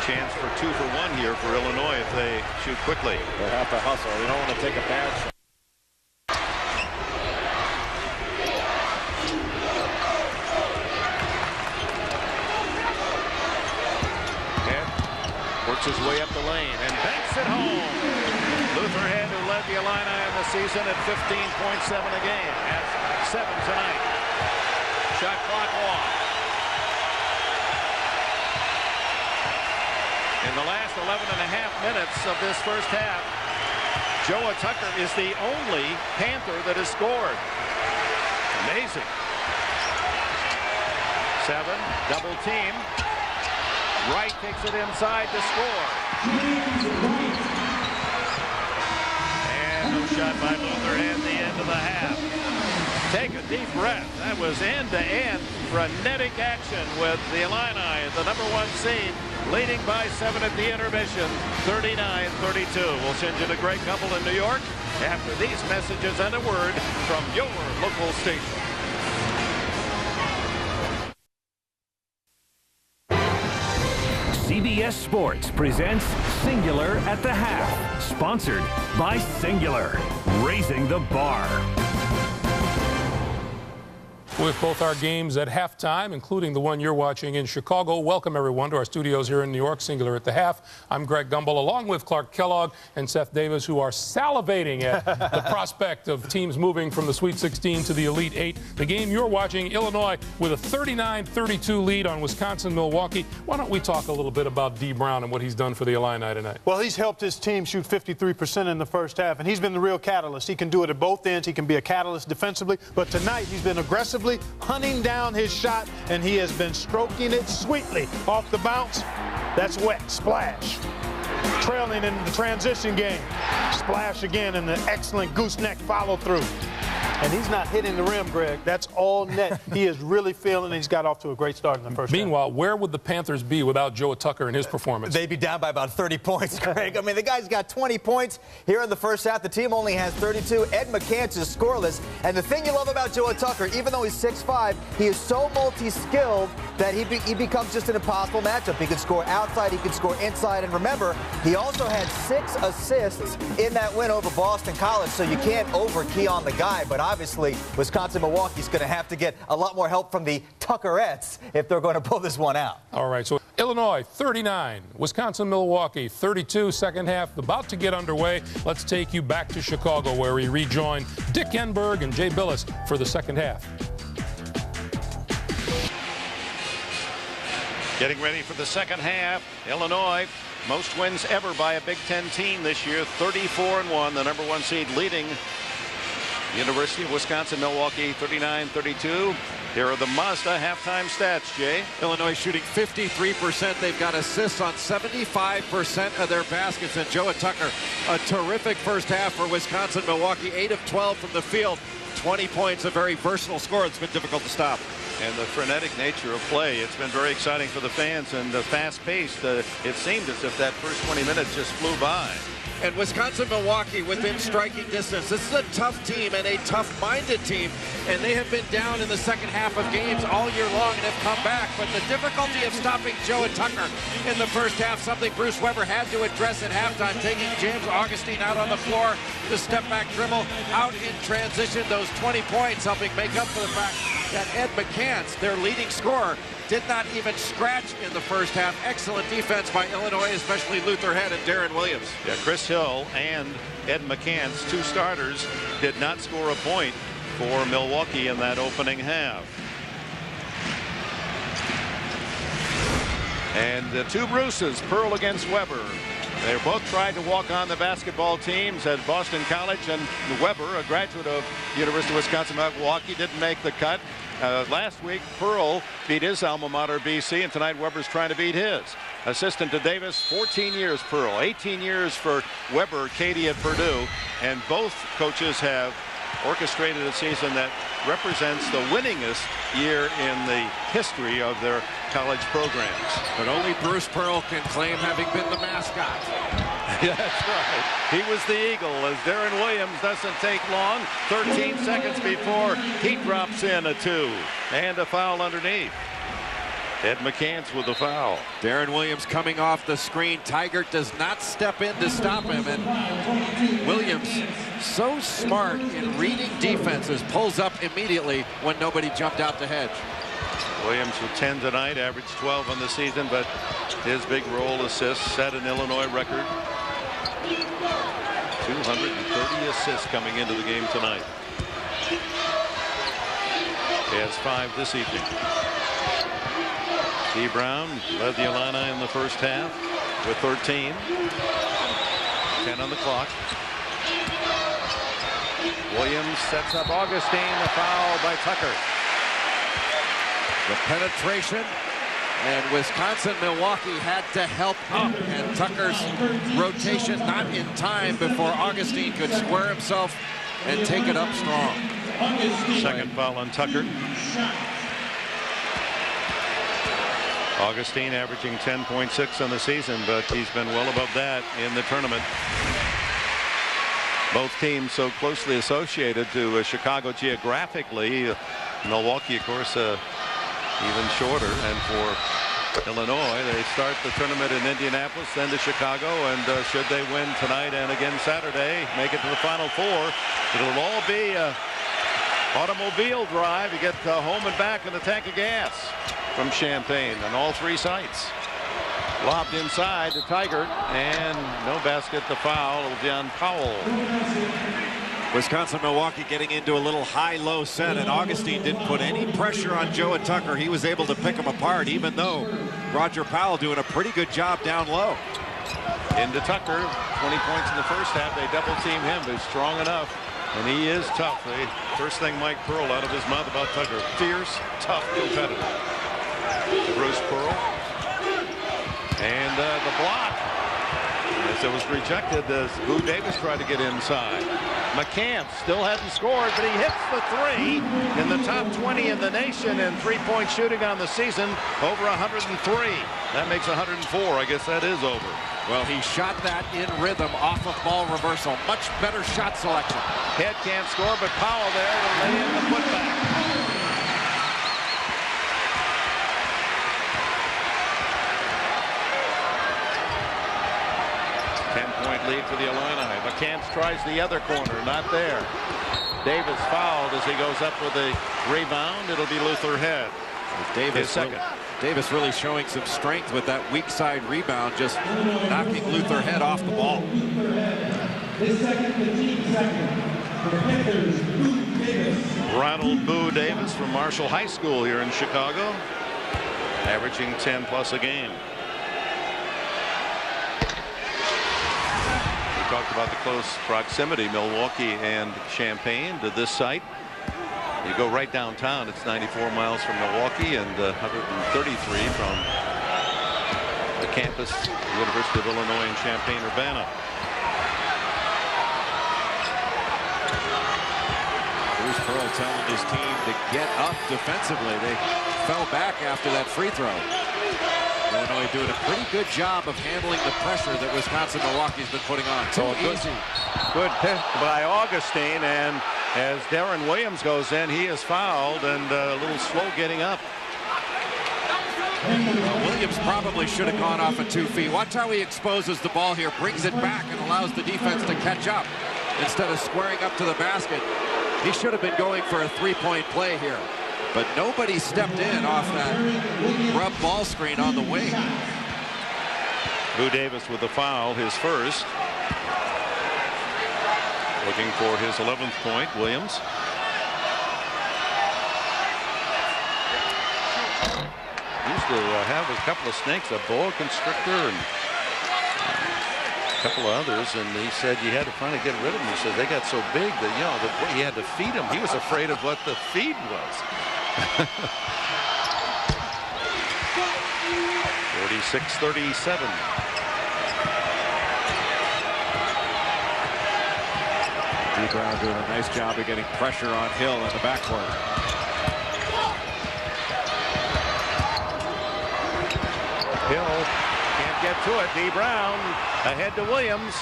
Chance for 2 for 1 here for Illinois if they shoot quickly. They have to hustle. They don't want to take a bad shot. Works his way up the lane and banks it home. Luther Head, who led the Illini in the season at 15.7 a game, has 7 tonight. Shot clock off. In the last 11 and a half minutes of this first half, Joa Tucker is the only Panther that has scored. Amazing. 7, double team. Wright takes it inside to score. And no shot by Luther at the end of the half. Take a deep breath. That was end-to-end frenetic action with the Illini, the #1 seed, leading by 7 at the intermission, 39-32. We'll send you to Greg Gumbel in New York after these messages and a word from your local station. CBS Sports presents Singular at the Half, sponsored by Singular, raising the bar. With both our games at halftime, including the one you're watching in Chicago. Welcome, everyone, to our studios here in New York, Singular at the Half. I'm Greg Gumbel, along with Clark Kellogg and Seth Davis, who are salivating at the prospect of teams moving from the Sweet 16 to the Elite 8. The game you're watching, Illinois, with a 39-32 lead on Wisconsin-Milwaukee. Why don't we talk a little bit about D. Brown and what he's done for the Illini tonight? Well, he's helped his team shoot 53% in the first half, and he's been the real catalyst. He can do it at both ends. He can be a catalyst defensively, but tonight he's been aggressively hunting down his shot, and he has been stroking it sweetly off the bounce. That's wet. Splash. Trailing in the transition game. Splash again in the excellent gooseneck follow-through. And he's not hitting the rim, Greg. That's all net. He is really feeling it. He's got off to a great start in the first half. Meanwhile, where would the Panthers be without Joa Tucker and his performance? They'd be down by about 30 points, Greg. I mean, the guy's got 20 points here in the first half. The team only has 32. Ed McCants is scoreless. And the thing you love about Joa Tucker, even though he's 6'5", he is so multi-skilled that he becomes just an impossible matchup. He can score outside, he can score inside. And remember, he also had 6 assists in that win over Boston College, so you can't over-key on the guy. But obviously, Wisconsin-Milwaukee's going to have to get a lot more help from the Tuckerettes if they're going to pull this one out. All right, so Illinois 39, Wisconsin-Milwaukee 32, second half about to get underway. Let's take you back to Chicago where we rejoin Dick Enberg and Jay Billis for the second half. Getting ready for the second half. Illinois, most wins ever by a Big Ten team this year, 34-1, the #1 seed leading University of Wisconsin-Milwaukee 39-32. Here are the Mazda halftime stats, Jay. Illinois shooting 53%. They've got assists on 75% of their baskets. And Joa Tucker, a terrific first half for Wisconsin-Milwaukee. 8 of 12 from the field. 20 points, a very versatile score. It's been difficult to stop. And the frenetic nature of play, it's been very exciting for the fans, and fast-paced. It seemed as if that first 20 minutes just flew by. And Wisconsin-Milwaukee within striking distance. This is a tough team and a tough-minded team, and they have been down in the second half of games all year long and have come back. But the difficulty of stopping Joa Tucker in the first half, something Bruce Weber had to address at halftime, taking James Augustine out on the floor, the step-back dribble, out in transition. Those 20 points helping make up for the fact that Ed McCants, their leading scorer, did not even scratch in the first half. Excellent defense by Illinois, especially Luther Head and Darren Williams. Yeah, Chris Hill and Ed McCants, 2 starters, did not score a point for Milwaukee in that opening half. And the 2 Bruces, Pearl against Weber. They both tried to walk on the basketball teams at Boston College, and Weber, a graduate of University of Wisconsin-Milwaukee, didn't make the cut. Last week, Pearl beat his alma mater, BC, and tonight Weber's trying to beat his. Assistant to Davis, 14 years Pearl, 18 years for Weber, Katie at Purdue, and both coaches have orchestrated a season that represents the winningest year in the history of their college programs. But only Bruce Pearl can claim having been the mascot. Yeah, that's right. He was the eagle as Darren Williams doesn't take long. 13 seconds before he drops in a 2 and a foul underneath. Ed McCants with the foul. Darren Williams coming off the screen. Tigert does not step in to stop him, and Williams, so smart in reading defenses, pulls up immediately when nobody jumped out the hedge. Williams with 10 tonight, averaged 12 on the season, but his big roll assists set an Illinois record. 230 assists coming into the game tonight. He has 5 this evening. T. Brown led the Illini in the first half with 13. 10 on the clock. Williams sets up Augustine. The foul by Tucker. The penetration, and Wisconsin, Milwaukee had to help up, and Tucker's rotation not in time before Augustine could square himself and take it up strong. Second foul on Tucker. Augustine averaging 10.6 on the season, but he's been well above that in the tournament. Both teams so closely associated to Chicago geographically. Milwaukee, of course, even shorter. And for Illinois, they start the tournament in Indianapolis, then to Chicago, and should they win tonight and again Saturday, make it to the Final Four, it'll all be an automobile drive. You get home and back in a tank of gas from Champaign on all 3 sites. Lobbed inside to Tigert, and no basket. The foul will be on Powell. Wisconsin, Milwaukee getting into a little high-low set, and Augustine didn't put any pressure on Joe and Tucker. He was able to pick them apart, even though Roger Powell doing a pretty good job down low. Into Tucker, 20 points in the first half. They double team him, but he's strong enough, and he is tough. First thing Mike Pearl out of his mouth about Tucker: fierce, tough competitor. Bruce Pearl, and the block as it was rejected as Boo Davis tried to get inside. McCants still hadn't scored, but he hits the 3 in the top 20 in the nation in 3-point shooting on the season, over 103. That makes 104. I guess that is over. Well, he shot that in rhythm off of ball reversal. Much better shot selection. Head can't score, but Powell there to lay in the putback. Lead for the Illini. McCants tries the other corner, not there. Davis fouled as he goes up with a rebound. It'll be Luther Head. Davis second. Davis really showing some strength with that weak side rebound, just knocking Luther Head off the ball. Ronald Boo Davis from Marshall High School here in Chicago, averaging 10 plus a game. Talked about the close proximity, Milwaukee and Champaign, to this site. You go right downtown, it's 94 miles from Milwaukee and 133 from the campus, University of Illinois in Champaign-Urbana. Bruce Pearl telling his team to get up defensively. They fell back after that free throw. Illinois doing a pretty good job of handling the pressure that Wisconsin-Milwaukee's been putting on. Too easy. Good pick by Augustine, and as Darren Williams goes in, he is fouled and a little slow getting up. Williams probably should have gone off at 2 feet. Watch how he exposes the ball here, brings it back, and allows the defense to catch up instead of squaring up to the basket. He should have been going for a 3-point play here. But nobody stepped in off that rub ball screen on the wing. Boo Davis with the foul, his first. Looking for his 11th point, Williams. Used to have a couple of snakes, a boa constrictor and a couple of others, and he said you had to finally get rid of them. He said they got so big that, you know, that he had to feed them. He was afraid of what the feed was. 46-37. D. Brown doing a nice job of getting pressure on Hill in the backcourt. Hill can't get to to it. D. Brown ahead to Williams.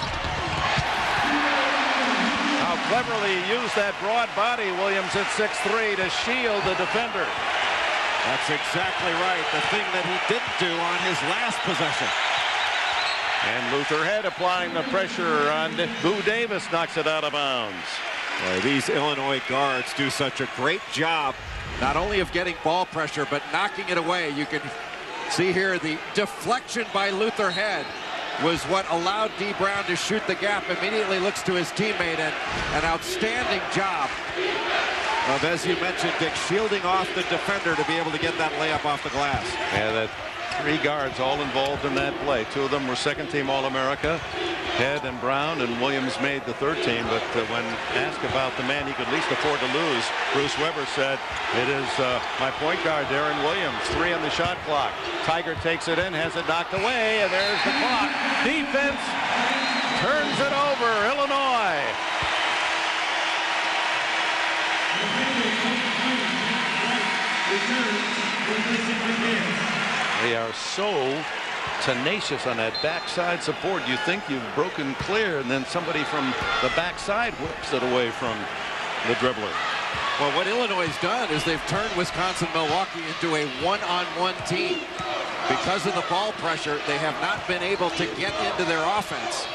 How cleverly he used that broad body, Williams at 6'3", to shield the defender. That's exactly right. The thing that he didn't do on his last possession. And Luther Head applying the pressure on Boo Davis, knocks it out of bounds. Boy, these Illinois guards do such a great job, not only of getting ball pressure, but knocking it away. You can see here the deflection by Luther Head was what allowed D. Brown to shoot the gap. Immediately looks to his teammate, and an outstanding job of, as you mentioned, Dick, shielding off the defender to be able to get that layup off the glass. Yeah, that 3 guards all involved in that play. 2 of them were second-team All-America. Head and Brown, and Williams made the 3rd team. But when asked about the man he could least afford to lose, Bruce Weber said, it is my point guard, Darren Williams. 3 on the shot clock. Tiger takes it in, has it knocked away, and there's the clock. Defense turns it over. Illinois. They are so tenacious on that backside support. You think you've broken clear, and then somebody from the backside whips it away from the dribbler. Well, what Illinois has done is they've turned Wisconsin-Milwaukee into a one-on-one team. Because of the ball pressure, they have not been able to get into their offense.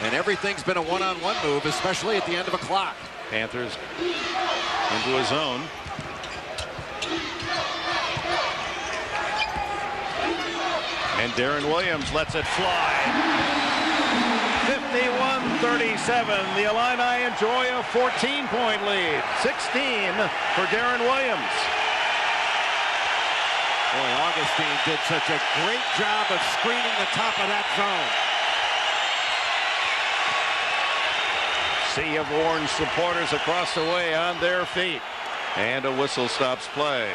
And everything's been a one-on-one move, especially at the end of a clock. Panthers into a zone. And Darren Williams lets it fly. 51-37. The Illini enjoy a 14-point lead. 16 for Darren Williams. Boy, Augustine did such a great job of screening the top of that zone. Sea of orange supporters across the way on their feet. And a whistle stops play.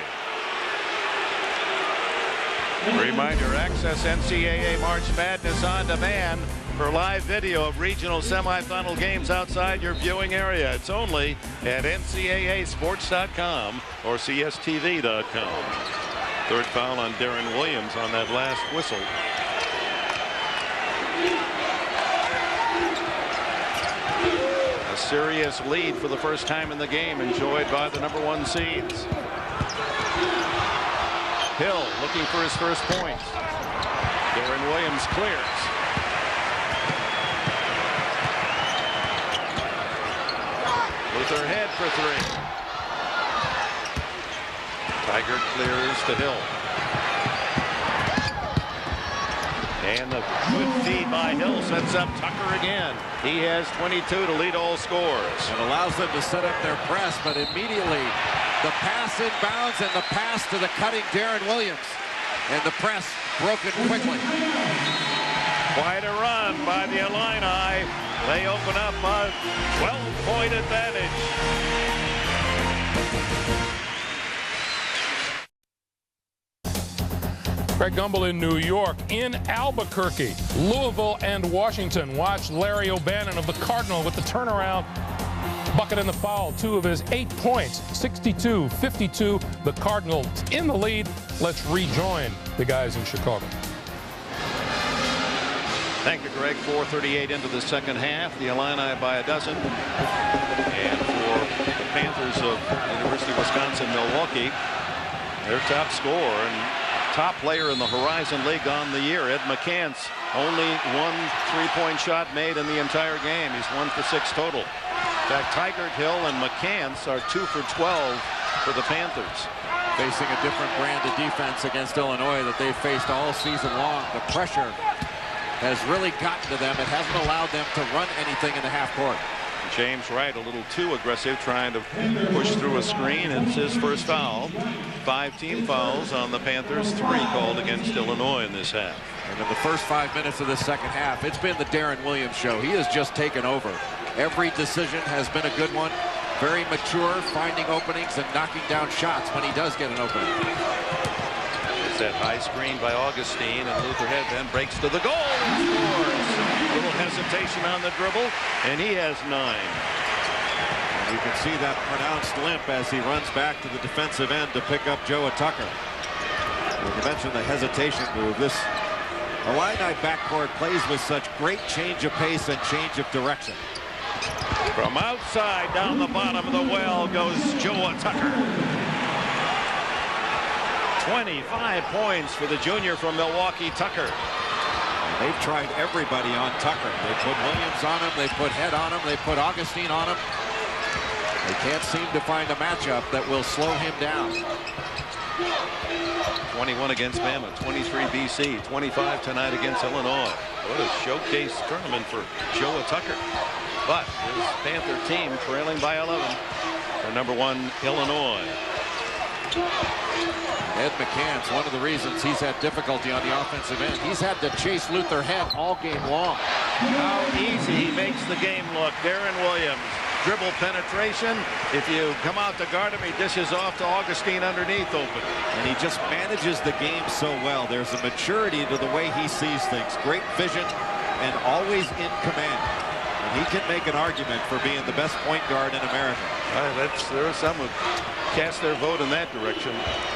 Reminder, access NCAA March Madness on demand for live video of regional semifinal games outside your viewing area. It's only at ncaasports.com or cstv.com. 3rd foul on Darren Williams on that last whistle. A serious lead for the first time in the game, enjoyed by the #1 seeds. Hill looking for his first points. Darren Williams clears. Luther Head for 3. Tiger clears to Hill. And the good feed by Hill sets up Tucker again. He has 22 to lead all scores. It allows them to set up their press, but immediately the pass inbounds and the pass to the cutting Darren Williams. And the press broken quickly. Quite a run by the Illini. They open up a 12-point advantage. Greg Gumbel in New York. In Albuquerque, Louisville and Washington. Watch Larry O'Bannon of the Cardinal with the turnaround bucket and the foul. 2 of his 8 points. 62-52. The Cardinals in the lead. Let's rejoin the guys in Chicago. Thank you, Greg. 4:38 into the second half. The Illini by a dozen. And for the Panthers of University of Wisconsin-Milwaukee, their top scorer and top player in the Horizon League on the year, Ed McCants, only 1 3-point shot made in the entire game. He's 1 for 6 total. In fact, Tigert, Hill, and McCants are 2 for 12 for the Panthers. Facing a different brand of defense against Illinois that they've faced all season long. The pressure has really gotten to them. It hasn't allowed them to run anything in the half court. James Wright a little too aggressive, trying to push through a screen. It's his first foul. 5 team fouls on the Panthers, 3 called against Illinois in this half. And in the first 5 minutes of the second half, it's been the Darren Williams show. He has just taken over. Every decision has been a good one. Very mature, finding openings and knocking down shots when he does get an opening. It's that high screen by Augustine, and Luther Head then breaks to the goal and scores. A little hesitation on the dribble, and he has 9. And you can see that pronounced limp as he runs back to the defensive end to pick up Joe Tucker. When you mentioned the hesitation move, this Illini backcourt plays with such great change of pace and change of direction. From outside down the bottom of the well goes Joe Tucker. 25 points for the junior from Milwaukee, Tucker. They've tried everybody on Tucker. They put Williams on him. They put Head on him. They put Augustine on him. They can't seem to find a matchup that will slow him down. 21 against Bama, 23 BC, 25 tonight against Illinois. What a showcase tournament for Joe Tucker. But his Panther team trailing by 11 for #1 Illinois. Ed McCann's one of the reasons he's had difficulty on the offensive end. He's had to chase Luther Head all game long. How easy he makes the game look. Darren Williams, dribble penetration. If you come out to guard him, he dishes off to Augustine underneath open. And he just manages the game so well. There's a maturity to the way he sees things. Great vision and always in command. And he can make an argument for being the best point guard in America. There are some who cast their vote in that direction.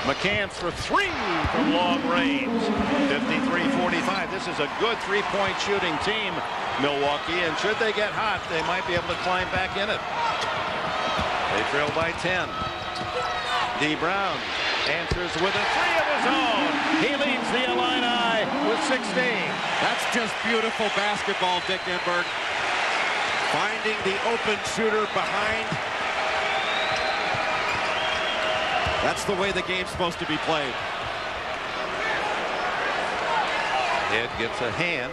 McCants for 3 from long range. 53-45. This is a good three-point shooting team, Milwaukee, and should they get hot, they might be able to climb back in it. They trail by 10. D. Brown answers with a 3 of his own. He leads the Illini with 16. That's just beautiful basketball, Dick Enberg. Finding the open shooter behind. That's the way the game's supposed to be played. Head gets a hand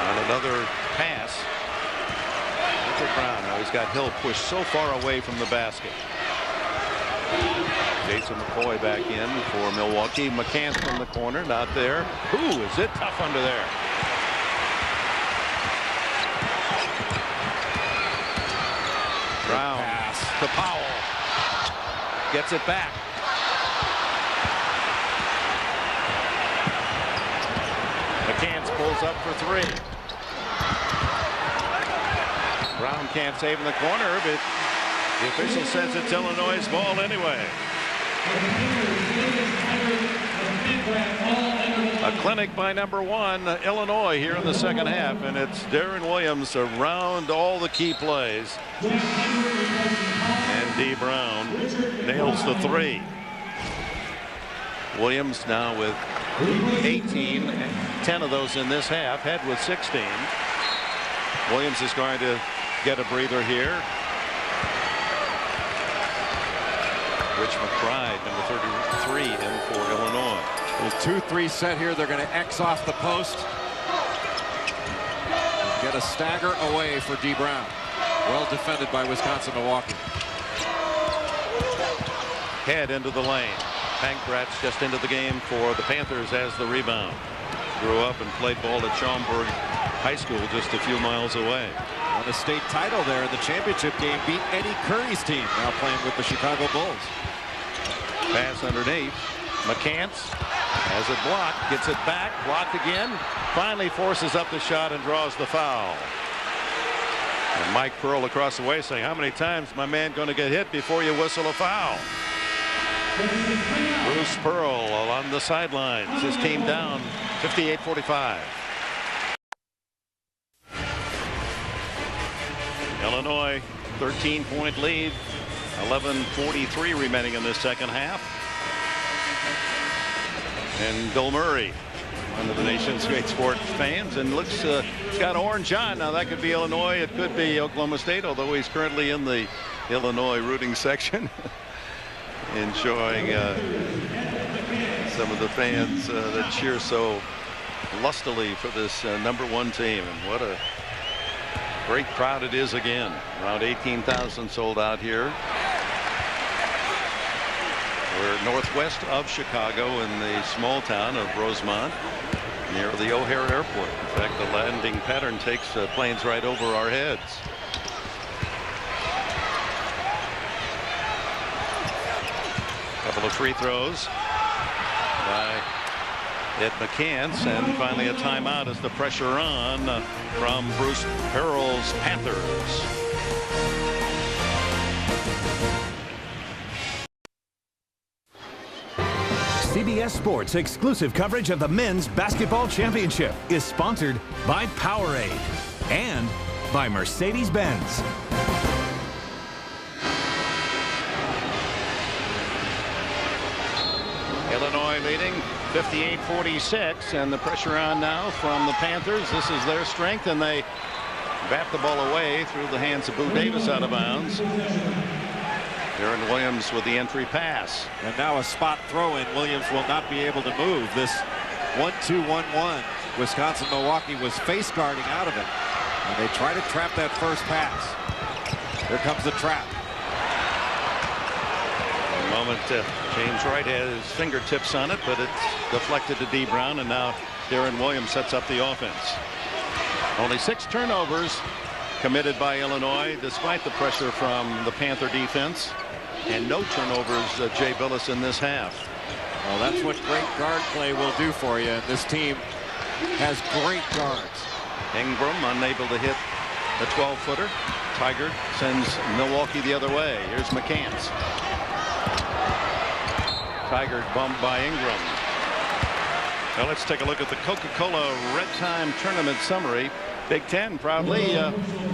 on another pass. Look at Brown. Now he's got Hill pushed so far away from the basket. Jason McCoy back in for Milwaukee. McCants from the corner, not there. Ooh, is it tough under there? Brown to Powell. Gets it back. McCants pulls up for 3. Brown can't save in the corner, but the official says it's Illinois' ball anyway. A clinic by #1 Illinois here in the second half, and it's Darren Williams around all the key plays. And D. Brown nails the 3. Williams now with 18, 10 of those in this half. Head with 16. Williams is going to get a breather here. Rich McBride, number 33, in for Illinois. The 2-3 set here. They're going to X off the post. Get a stagger away for D. Brown. Well defended by Wisconsin-Milwaukee. Head into the lane. Pankratz just into the game for the Panthers as the rebound. Grew up and played ball at Schaumburg High School just a few miles away. Won a state title there in the championship game. Beat Eddie Curry's team, now playing with the Chicago Bulls. Pass underneath. McCants has it blocked. Gets it back. Blocked again. Finally forces up the shot and draws the foul. And Mike Pearl across the way saying, how many times is my man going to get hit before you whistle a foul? Bruce Pearl along the sidelines. His team down 58-45. Illinois 13-point lead. 11:43 remaining in this second half. And Bill Murray, one of the nation's great sports fans, and looks it's got orange on. Now that could be Illinois, it could be Oklahoma State, although he's currently in the Illinois rooting section. Enjoying some of the fans that cheer so lustily for this #1 team. And what a great crowd it is again. Around 18,000 sold out here. We're northwest of Chicago in the small town of Rosemont, near the O'Hare Airport. In fact, the landing pattern takes planes right over our heads. Couple of free throws by Ed McCants, and finally a timeout as the pressure on from Bruce Pearl's Panthers. CBS Sports exclusive coverage of the Men's Basketball Championship is sponsored by Powerade and by Mercedes-Benz. Illinois leading 58-46, and the pressure on now from the Panthers. This is their strength, and they bat the ball away through the hands of Boo Davis out of bounds. Darren Williams with the entry pass. And now a spot throw in. Williams will not be able to move. This 1-2-1-1. Wisconsin-Milwaukee was face guarding out of it. And they try to trap that first pass. Here comes the trap. A moment, James Wright has his fingertips on it, but it's deflected to D. Brown, and now Darren Williams sets up the offense. Only 6 turnovers committed by Illinois, despite the pressure from the Panther defense, and no turnovers, Jay Billis, in this half. Well, that's what great guard play will do for you. This team has great guards. Ingram unable to hit the 12-footer. Tigard sends Milwaukee the other way. Here's McCants. Tigard bumped by Ingram. Now let's take a look at the Coca-Cola Red Time Tournament summary. Big Ten proudly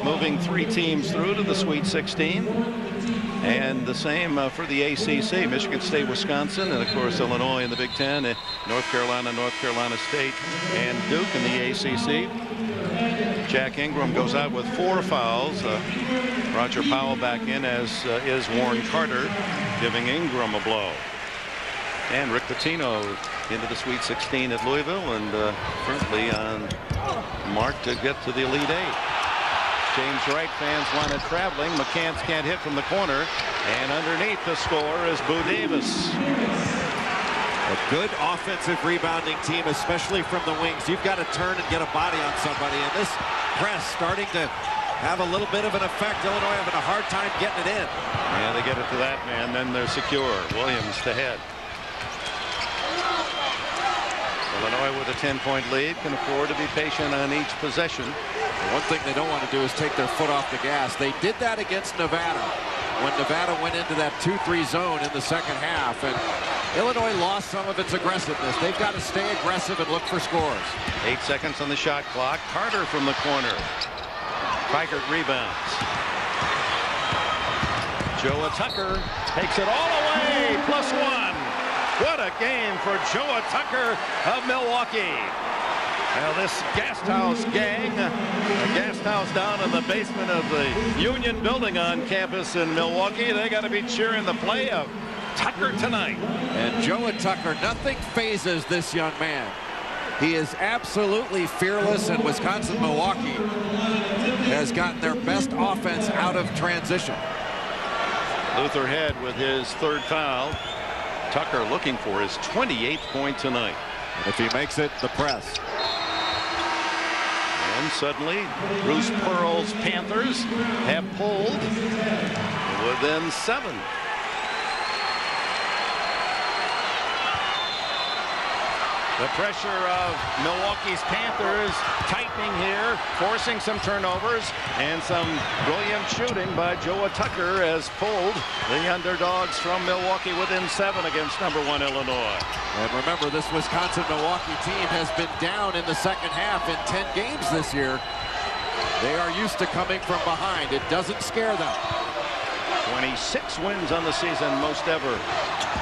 moving 3 teams through to the Sweet 16. And the same for the ACC. Michigan State, Wisconsin, and of course Illinois in the Big Ten, North Carolina State, and Duke in the ACC. Jack Ingram goes out with 4 fouls. Roger Powell back in, as is Warren Carter, giving Ingram a blow. And Rick Pitino into the Sweet 16 at Louisville, and currently on mark to get to the Elite 8. James Wright fans want it traveling. McCants can't hit from the corner, and underneath the score is Boo Davis. A good offensive rebounding team, especially from the wings. You've got to turn and get a body on somebody, and this press starting to have a little bit of an effect. Illinois having a hard time getting it in. Yeah, they get it to that man, then they're secure. Williams to head. Illinois with a 10-point lead can afford to be patient on each possession. One thing they don't want to do is take their foot off the gas. They did that against Nevada when Nevada went into that 2-3 zone in the second half, and Illinois lost some of its aggressiveness. They've got to stay aggressive and look for scores. 8 seconds on the shot clock. Carter from the corner. Tigard rebounds. Joa Tucker takes it all away. +1. What a game for Joa Tucker of Milwaukee. Now this Guest House gang, a Guest House down in the basement of the Union Building on campus in Milwaukee, they got to be cheering the play of Tucker tonight. And Joa Tucker, nothing phases this young man. He is absolutely fearless, and Wisconsin-Milwaukee has gotten their best offense out of transition. Luther Head with his 3rd foul. Tucker looking for his 28th point tonight. And if he makes it, the press. And suddenly, Bruce Pearl's Panthers have pulled within 7. The pressure of Milwaukee's Panthers tightening here, forcing some turnovers, and some brilliant shooting by Joa Tucker has pulled the underdogs from Milwaukee within 7 against #1 Illinois. And remember, this Wisconsin-Milwaukee team has been down in the second half in 10 games this year. They are used to coming from behind. It doesn't scare them. 26 wins on the season, most ever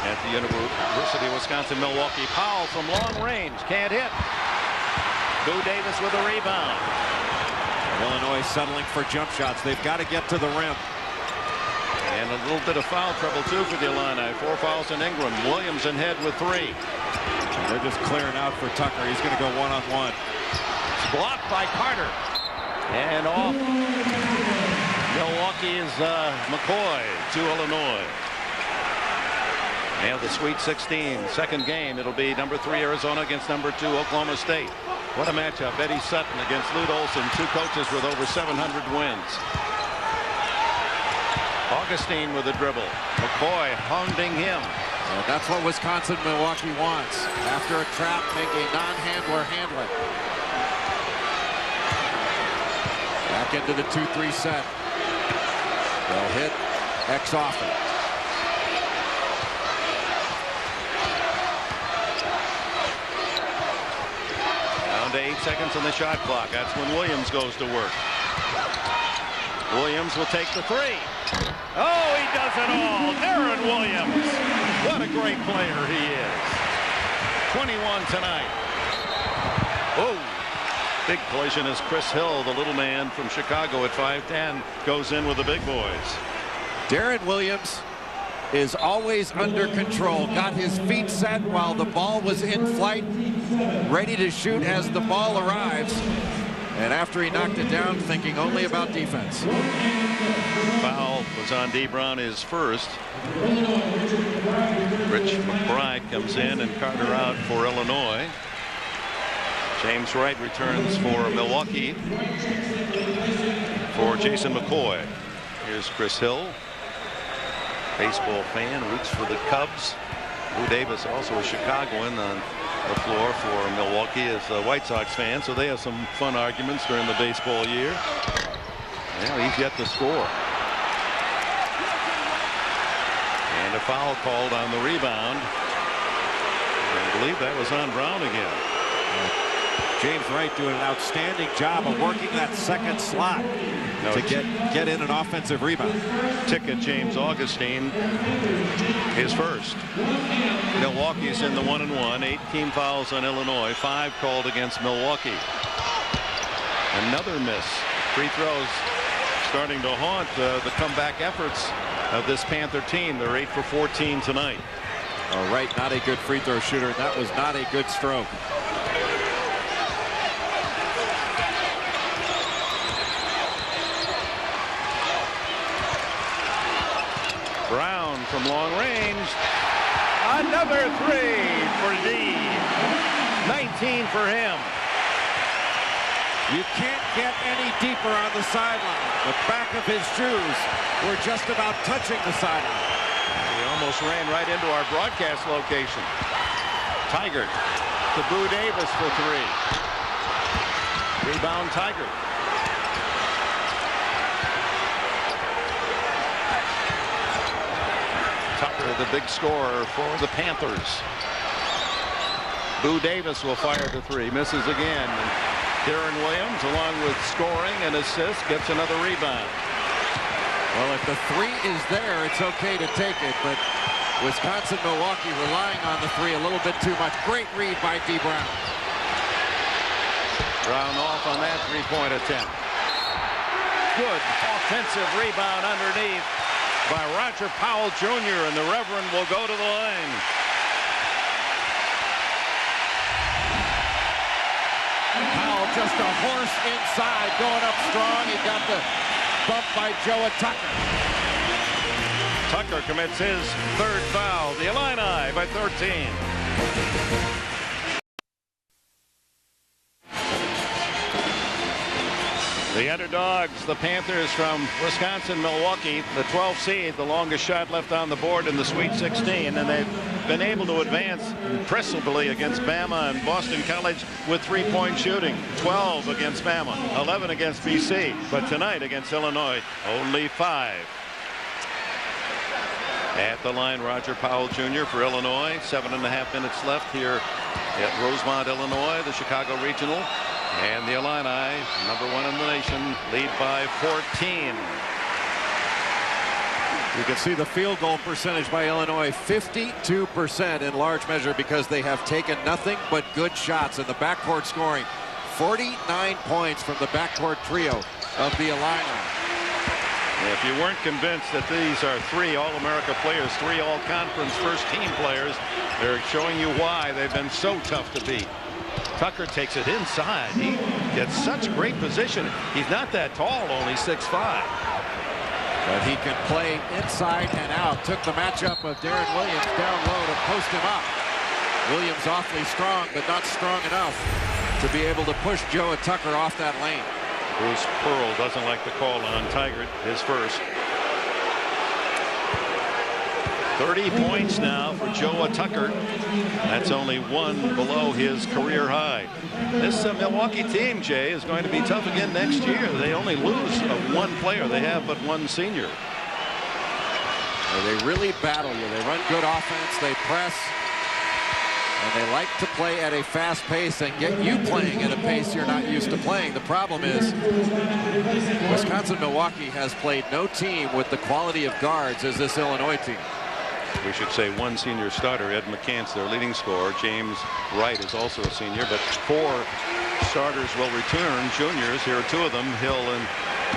at the University of Wisconsin-Milwaukee. Powell from long range, can't hit. Boo Davis with a rebound. Illinois settling for jump shots. They've got to get to the rim. And a little bit of foul trouble, too, for the Illini. 4 fouls in Ingram. Williams in head with 3. And they're just clearing out for Tucker. He's going to go one-on-one. It's blocked by Carter. And off Milwaukee's McCoy to Illinois. And the Sweet 16, second game. It'll be #3 Arizona against #2 Oklahoma State. What a matchup. Eddie Sutton against Lute Olson, 2 coaches with over 700 wins. Augustine with a dribble. McCoy hounding him. And that's what Wisconsin-Milwaukee wants. After a trap, make a non-handler handle it. Back into the 2-3 set. They'll hit X often. seconds on the shot clock. That's when Williams goes to work. Williams will take the three. Oh, he does it all. Darren Williams. What a great player he is. 21 tonight. Oh, big collision as Chris Hill, the little man from Chicago at 5'10", goes in with the big boys. Darren Williams is always under control. Got his feet set while the ball was in flight, ready to shoot as the ball arrives. And after he knocked it down, thinking only about defense. Foul was on D. Brown, his first. Rich McBride comes in and Carter out for Illinois. James Wright returns for Milwaukee for Jason McCoy. Here's Chris Hill, baseball fan, roots for the Cubs. Lou Davis, also a Chicagoan, on the floor for Milwaukee as a White Sox fan, so they have some fun arguments during the baseball year. Well, he's yet to score. And a foul called on the rebound. I believe that was on Brown again. James Wright doing an outstanding job of working that second slot to get in an offensive rebound. Ticket James Augustine, his first. Milwaukee's in the 1-1. 18 fouls on Illinois. 5 called against Milwaukee. Another miss. Free throws starting to haunt the comeback efforts of this Panther team. They're 8 for 14 tonight. Wright, not a good free throw shooter. That was not a good stroke. Brown from long range. Another three for D. 19 for him. You can't get any deeper on the sideline. The back of his shoes were just about touching the sideline. He almost ran right into our broadcast location. Tigert to Boo Davis for 3. Rebound Tigert. Tucker, the big scorer for the Panthers. Boo Davis will fire the 3. Misses again. And Darren Williams, along with scoring and assists, gets another rebound. Well, if the 3 is there, it's okay to take it, but Wisconsin, Milwaukee relying on the 3 a little bit too much. Great read by D. Brown. Brown off on that 3-point attempt. Good offensive rebound underneath by Roger Powell Jr., and the Reverend will go to the line. Powell just a horse inside, going up strong. He got the bump by Joe Tucker. Tucker commits his 3rd foul. The Illini by 13. The underdogs, the Panthers from Wisconsin, Milwaukee, the 12th seed, the longest shot left on the board in the Sweet 16, and they've been able to advance impressively against Bama and Boston College with 3-point shooting. 12 against Bama, 11 against BC, but tonight against Illinois, only 5. At the line, Roger Powell Jr. for Illinois. 7.5 minutes left here at Rosemont, Illinois, the Chicago Regional. And the Illini, #1 in the nation, lead by 14. You can see the field goal percentage by Illinois, 52% in large measure, because they have taken nothing but good shots in the backcourt scoring. 49 points from the backcourt trio of the Illini. If you weren't convinced that these are 3 All-America players, 3 All-Conference first-team players, they're showing you why they've been so tough to beat. Tucker takes it inside. He gets such great position. He's not that tall, only 6'5". But he can play inside and out. Took the matchup of Darren Williams down low to post him up. Williams awfully strong, but not strong enough to be able to push Joe Tucker off that lane. Bruce Pearl doesn't like the call on Tigert, his first. 30 points now for Joe Tucker. That's only 1 below his career high. This Milwaukee team, Jay, is going to be tough again next year. They only lose 1 player. They have but 1 senior. They really battle you. They run good offense. They press. And they like to play at a fast pace and get you playing at a pace you're not used to playing. The problem is Wisconsin-Milwaukee has played no team with the quality of guards as this Illinois team. We should say one senior starter, Ed McCants, their leading scorer. James Wright is also a senior, but 4 starters will return, juniors. Here are 2 of them, Hill and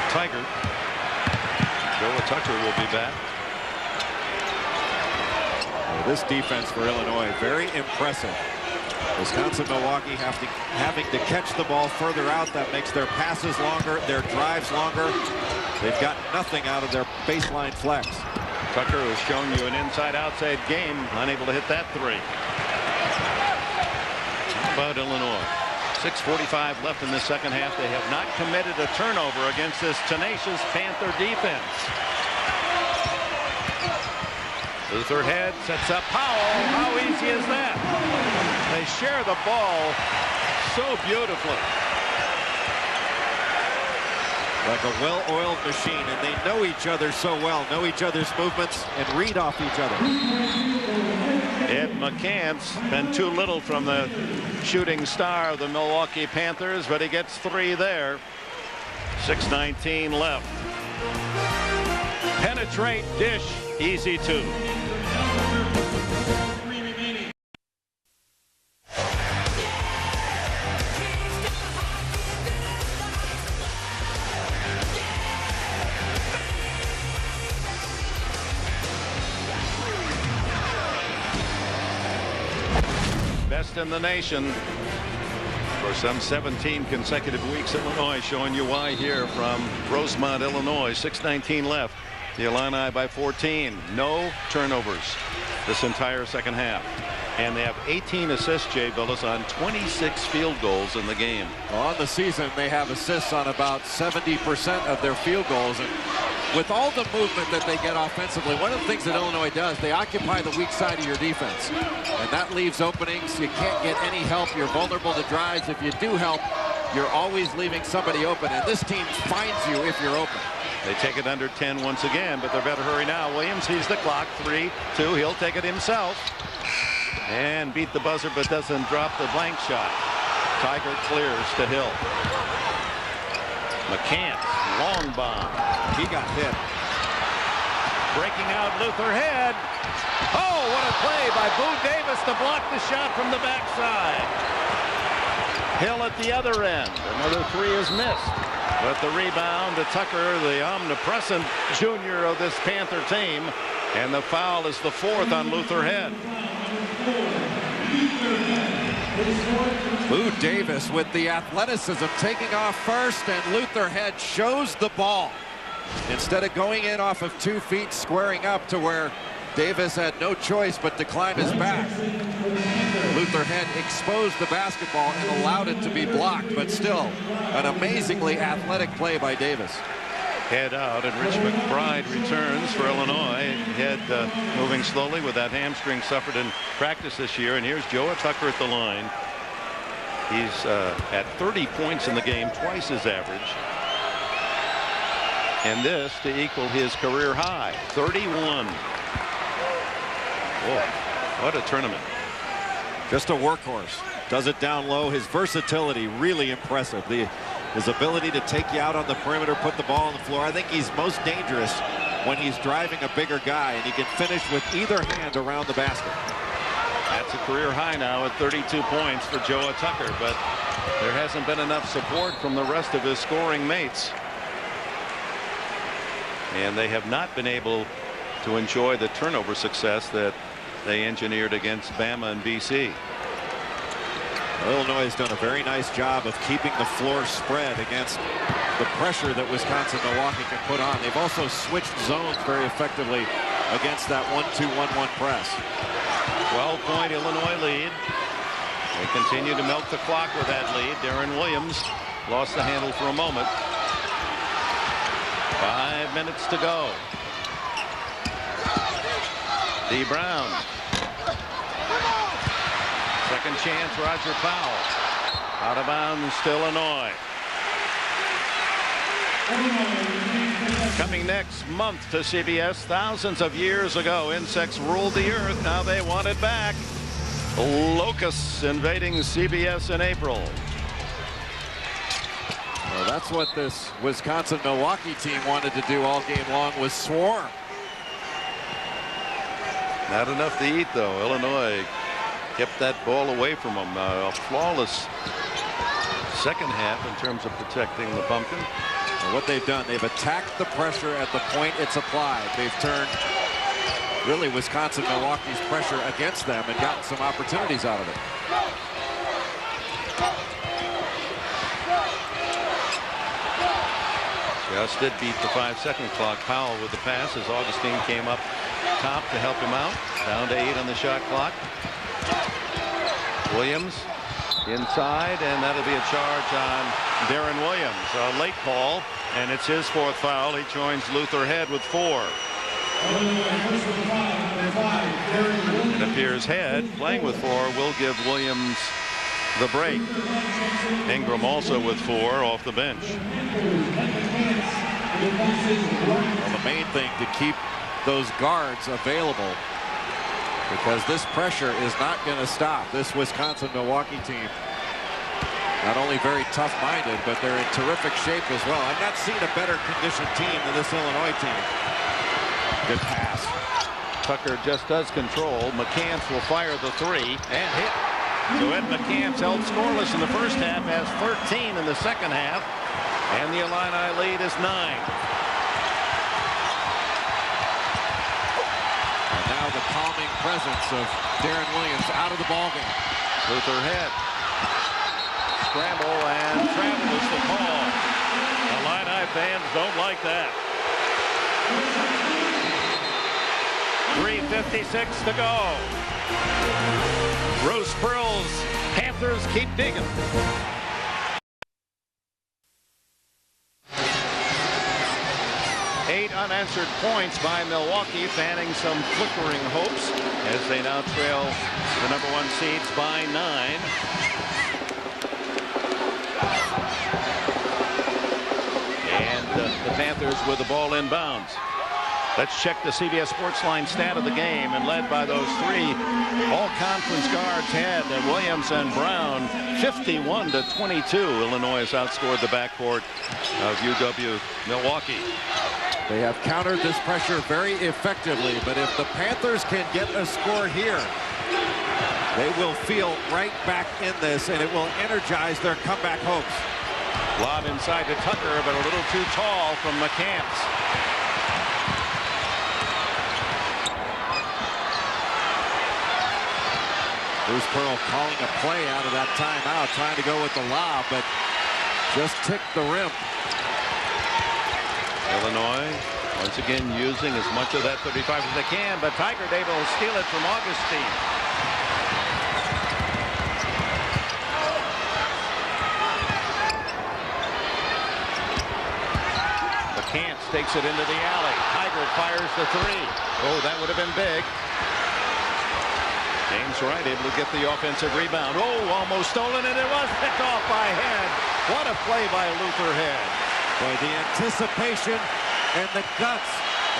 Tiger. Joe Tucker will be back. This defense for Illinois, very impressive. Wisconsin-Milwaukee having to catch the ball further out. That makes their passes longer, their drives longer. They've got nothing out of their baseline flex. Tucker has shown you an inside-outside game, unable to hit that 3. How about Illinois? 6:45 left in the second half. They have not committed a turnover against this tenacious Panther defense. Luther Head sets up Powell. How easy is that? They share the ball so beautifully. Like a well-oiled machine, and they know each other so well, know each other's movements, and read off each other. Ed McCants been too little from the shooting star of the Milwaukee Panthers, but he gets 3 there. 6:19 left. Penetrate, dish, easy 2. Best in the nation for some 17 consecutive weeks. Illinois showing you why here from Rosemont, Illinois. 6:19 left. The Illini by 14. No turnovers this entire second half. And they have 18 assists, Jay Billis, on 26 field goals in the game. On the season, they have assists on about 70% of their field goals. And with all the movement that they get offensively, one of the things that Illinois does, they occupy the weak side of your defense. And that leaves openings. You can't get any help. You're vulnerable to drives. If you do help, you're always leaving somebody open. And this team finds you if you're open. They take it under 10 once again, but they're better hurry now. Williams sees the clock. 3-2. He'll take it himself. And beat the buzzer, but doesn't drop the blank shot. Tiger clears to Hill. McCants, long bomb. He got hit. Breaking out Luther Head. Oh, what a play by Boo Davis to block the shot from the backside. Hill at the other end. Another 3 is missed. But the rebound to Tucker, the omnipresent junior of this Panther team. And the foul is the 4th on Luther Head. Boo Davis with the athleticism taking off first, and Luther Head shows the ball. Instead of going in off of 2 feet, squaring up to where Davis had no choice but to climb his back. Luther Head exposed the basketball and allowed it to be blocked, but still an amazingly athletic play by Davis. Head out, and Rich McBride returns for Illinois. Head moving slowly with that hamstring suffered in practice this year. And here's Joe Tucker at the line. He's at 30 points in the game, twice his average. And this to equal his career high, 31. Whoa, what a tournament. Just a workhorse. Does it down low. His versatility really impressive. His ability to take you out on the perimeter, put the ball on the floor. I think he's most dangerous when he's driving a bigger guy, and he can finish with either hand around the basket. That's a career high now at 32 points for Joe Tucker, but there hasn't been enough support from the rest of his scoring mates. And they have not been able to enjoy the turnover success that they engineered against Bama and BC. Illinois has done a very nice job of keeping the floor spread against the pressure that Wisconsin-Milwaukee can put on. They've also switched zones very effectively against that 1-2-1-1 press. 12-point Illinois lead. They continue to milk the clock with that lead. Darren Williams lost the handle for a moment. 5 minutes to go. D. Brown. Second chance, Roger Powell. Out of bounds to Illinois. Coming next month to CBS, thousands of years ago, insects ruled the earth. Now they want it back. locusts invading CBS in April. Well, that's what this Wisconsin-Milwaukee team wanted to do all game long, was swarm. Not enough to eat, though. Illinois kept that ball away from them. A flawless second half in terms of protecting the pumpkin. And what they've done, they've attacked the pressure at the point it's applied. They've turned really Wisconsin-Milwaukee's pressure against them and gotten some opportunities out of it. Just did beat the 5-second clock. Powell with the pass as Augustine came up top to help him out. Down to 8 on the shot clock. Williams inside, and that'll be a charge on Darren Williams. A late call, and it's his 4th foul. He joins Luther Head with 4. It appears Head, playing with 4, will give Williams the break. Ingram also with 4 off the bench. Well, the main thing to keep those guards available, because this pressure is not going to stop. This Wisconsin-Milwaukee team, not only very tough-minded, but they're in terrific shape as well. I've not seen a better conditioned team than this Illinois team. Good pass. Tucker just does control. McCants will fire the 3 and hit. So Ed McCants held scoreless in the first half, has 13 in the second half, and the Illini lead is 9. And now the calming presence of Darren Williams out of the ballgame. Luther Head. Scramble and travel is the call. Illini fans don't like that. 3:56 to go. Bruce Pearl's Panthers keep digging. Eight unanswered points by Milwaukee, fanning some flickering hopes as they now trail the #1 seeds by 9. And the Panthers with the ball inbounds. Let's check the CBS Sportsline stat of the game, and led by those 3 all-conference guards, Head, Williams, and Brown, 51-22. Illinois has outscored the backcourt of UW-Milwaukee. They have countered this pressure very effectively, but if the Panthers can get a score here, they will feel right back in this, and it will energize their comeback hopes. Lob inside to Tucker, but a little too tall from McCants. Bruce Pearl calling a play out of that timeout, trying to go with the lob, but just ticked the rim. Illinois once again using as much of that 35 as they can, but Tiger Day will steal it from Augustine. McCants takes it into the alley. Tiger fires the 3. Oh, that would have been big. James Wright able to get the offensive rebound. Oh, almost stolen, and it was picked off by Head. What a play by Luther Head. Boy, the anticipation and the guts,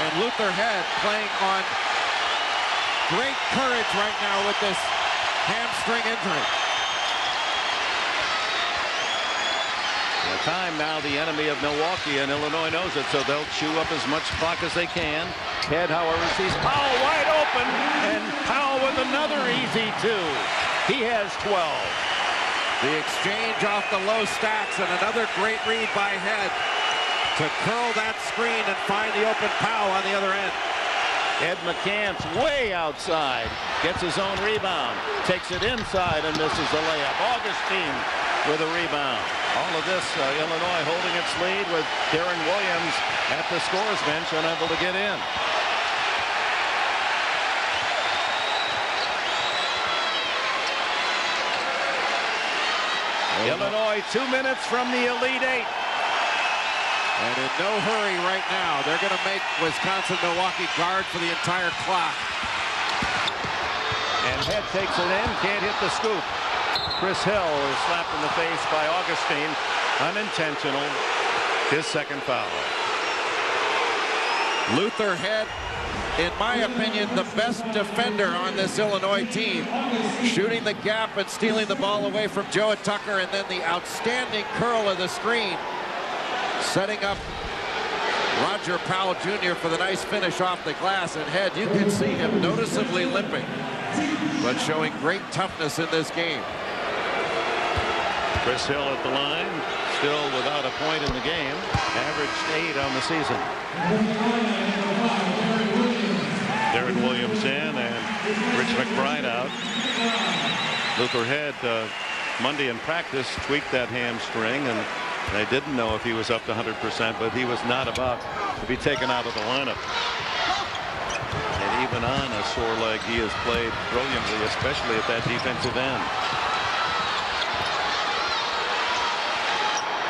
and Luther Head playing on great courage right now with this hamstring injury. The time now the enemy of Milwaukee, and Illinois knows it, so they'll chew up as much clock as they can. Head, however, sees Powell wide open, and Powell with another easy 2. He has 12. The exchange off the low stacks, and another great read by Head to curl that screen and find the open Powell on the other end. Ed McCants way outside, gets his own rebound, takes it inside and misses the layup. Augustine with a rebound. All of this, Illinois holding its lead with Darren Williams at the scorer's bench, unable to get in. Illinois 2 minutes from the Elite 8. And in no hurry right now. They're going to make Wisconsin-Milwaukee guard for the entire clock. And Head takes it in, can't hit the scoop. Chris Hill is slapped in the face by Augustine. Unintentional. His second foul. Luther Head in my opinion, the best defender on this Illinois team, shooting the gap and stealing the ball away from Joe Tucker, and then the outstanding curl of the screen, setting up Roger Powell Jr. for the nice finish off the glass. And Head, you can see him noticeably limping, but showing great toughness in this game. Chris Hill at the line, still without a point in the game, averaged 8 on the season. Darren Williams in and Rich McBride out. Luther Head Monday in practice tweaked that hamstring, and they didn't know if he was up to 100%, but he was not about to be taken out of the lineup. And even on a sore leg, he has played brilliantly, especially at that defensive end.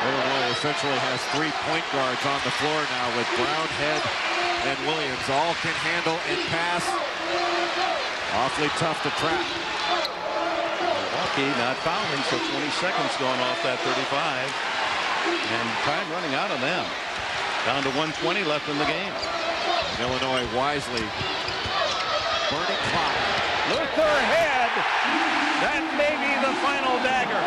Illinois essentially has 3 point guards on the floor now with Brown, Head, and Williams. All can handle and pass. Awfully tough to trap. Milwaukee not fouling, so 20 seconds going off that 35. And time running out on them. Down to 1:20 left in the game. Illinois wisely burning clock. Luther Head. That may be the final dagger.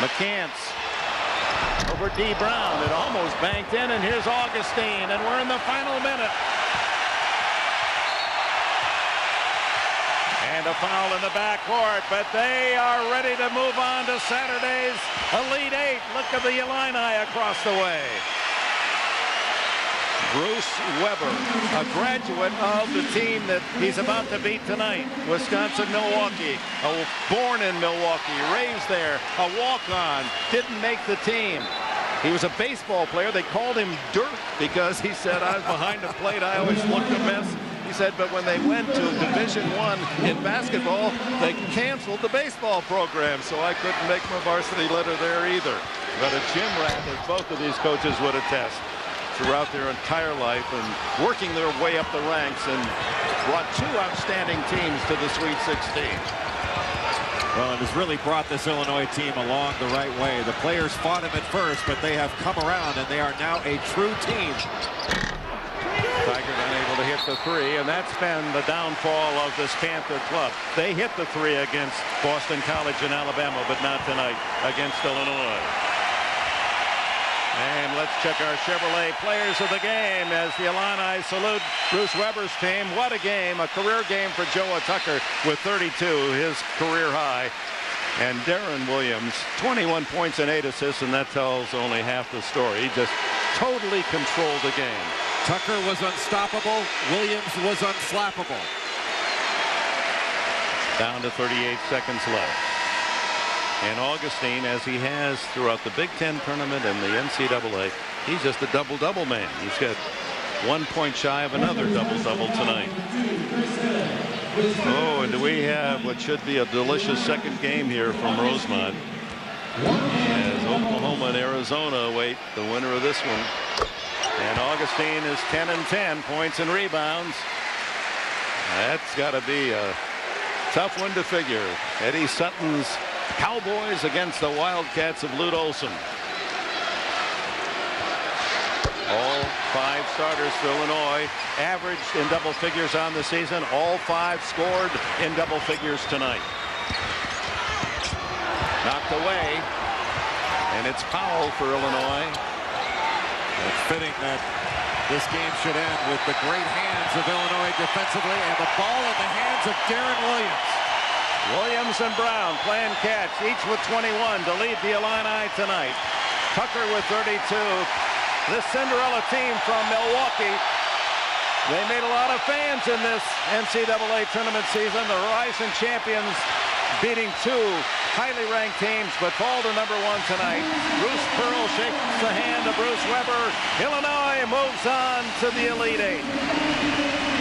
McCants over D. Brown. It almost banked in, and here's Augustine, and we're in the final minute. And a foul in the backcourt, but they are ready to move on to Saturday's Elite Eight. Look at the Illini across the way. Bruce Weber, a graduate of the team that he's about to beat tonight, Wisconsin-Milwaukee. Born in Milwaukee, raised there, a walk-on, didn't make the team. He was a baseball player. They called him Dirt because he said, I was behind the plate, I always looked a mess. He said, but when they went to Division I in basketball, they canceled the baseball program, so I couldn't make my varsity letter there either. But a gym rat, as both of these coaches would attest, throughout their entire life and working their way up the ranks, and brought 2 outstanding teams to the Sweet 16. Well, it has really brought this Illinois team along the right way. The players fought him at first, but they have come around, and they are now a true team. Tigert unable to hit the 3, and that's been the downfall of this Panther club. They hit the 3 against Boston College in Alabama, but not tonight against Illinois. And let's check our Chevrolet players of the game as the Illini salute Bruce Weber's team. What a game, a career game for Joe Tucker with 32, his career high. And Darren Williams, 21 points and 8 assists, and that tells only half the story. He just totally controlled the game. Tucker was unstoppable. Williams was unflappable. Down to 38 seconds left. And Augustine, as he has throughout the Big Ten tournament and the NCAA, he's just a double-double man. He's got 1 point shy of another double-double tonight. Oh, and do we have what should be a delicious second game here from Rosemont, as Oklahoma and Arizona await the winner of this one. And Augustine is 10 and 10 points and rebounds. That's got to be a tough one to figure. Eddie Sutton's Cowboys against the Wildcats of Lute Olson. All 5 starters for Illinois averaged in double figures on the season. All 5 scored in double figures tonight. Knocked away, and it's Powell for Illinois. It's fitting that this game should end with the great hands of Illinois defensively and the ball in the hands of Darren Williams. Williams and Brown playing catch, each with 21 to lead the Illini tonight. Tucker with 32. This Cinderella team from Milwaukee, they made a lot of fans in this NCAA tournament season. The Horizon champions beating 2 highly ranked teams, but fall to number 1 tonight. Bruce Pearl shakes the hand of Bruce Weber. Illinois moves on to the Elite Eight.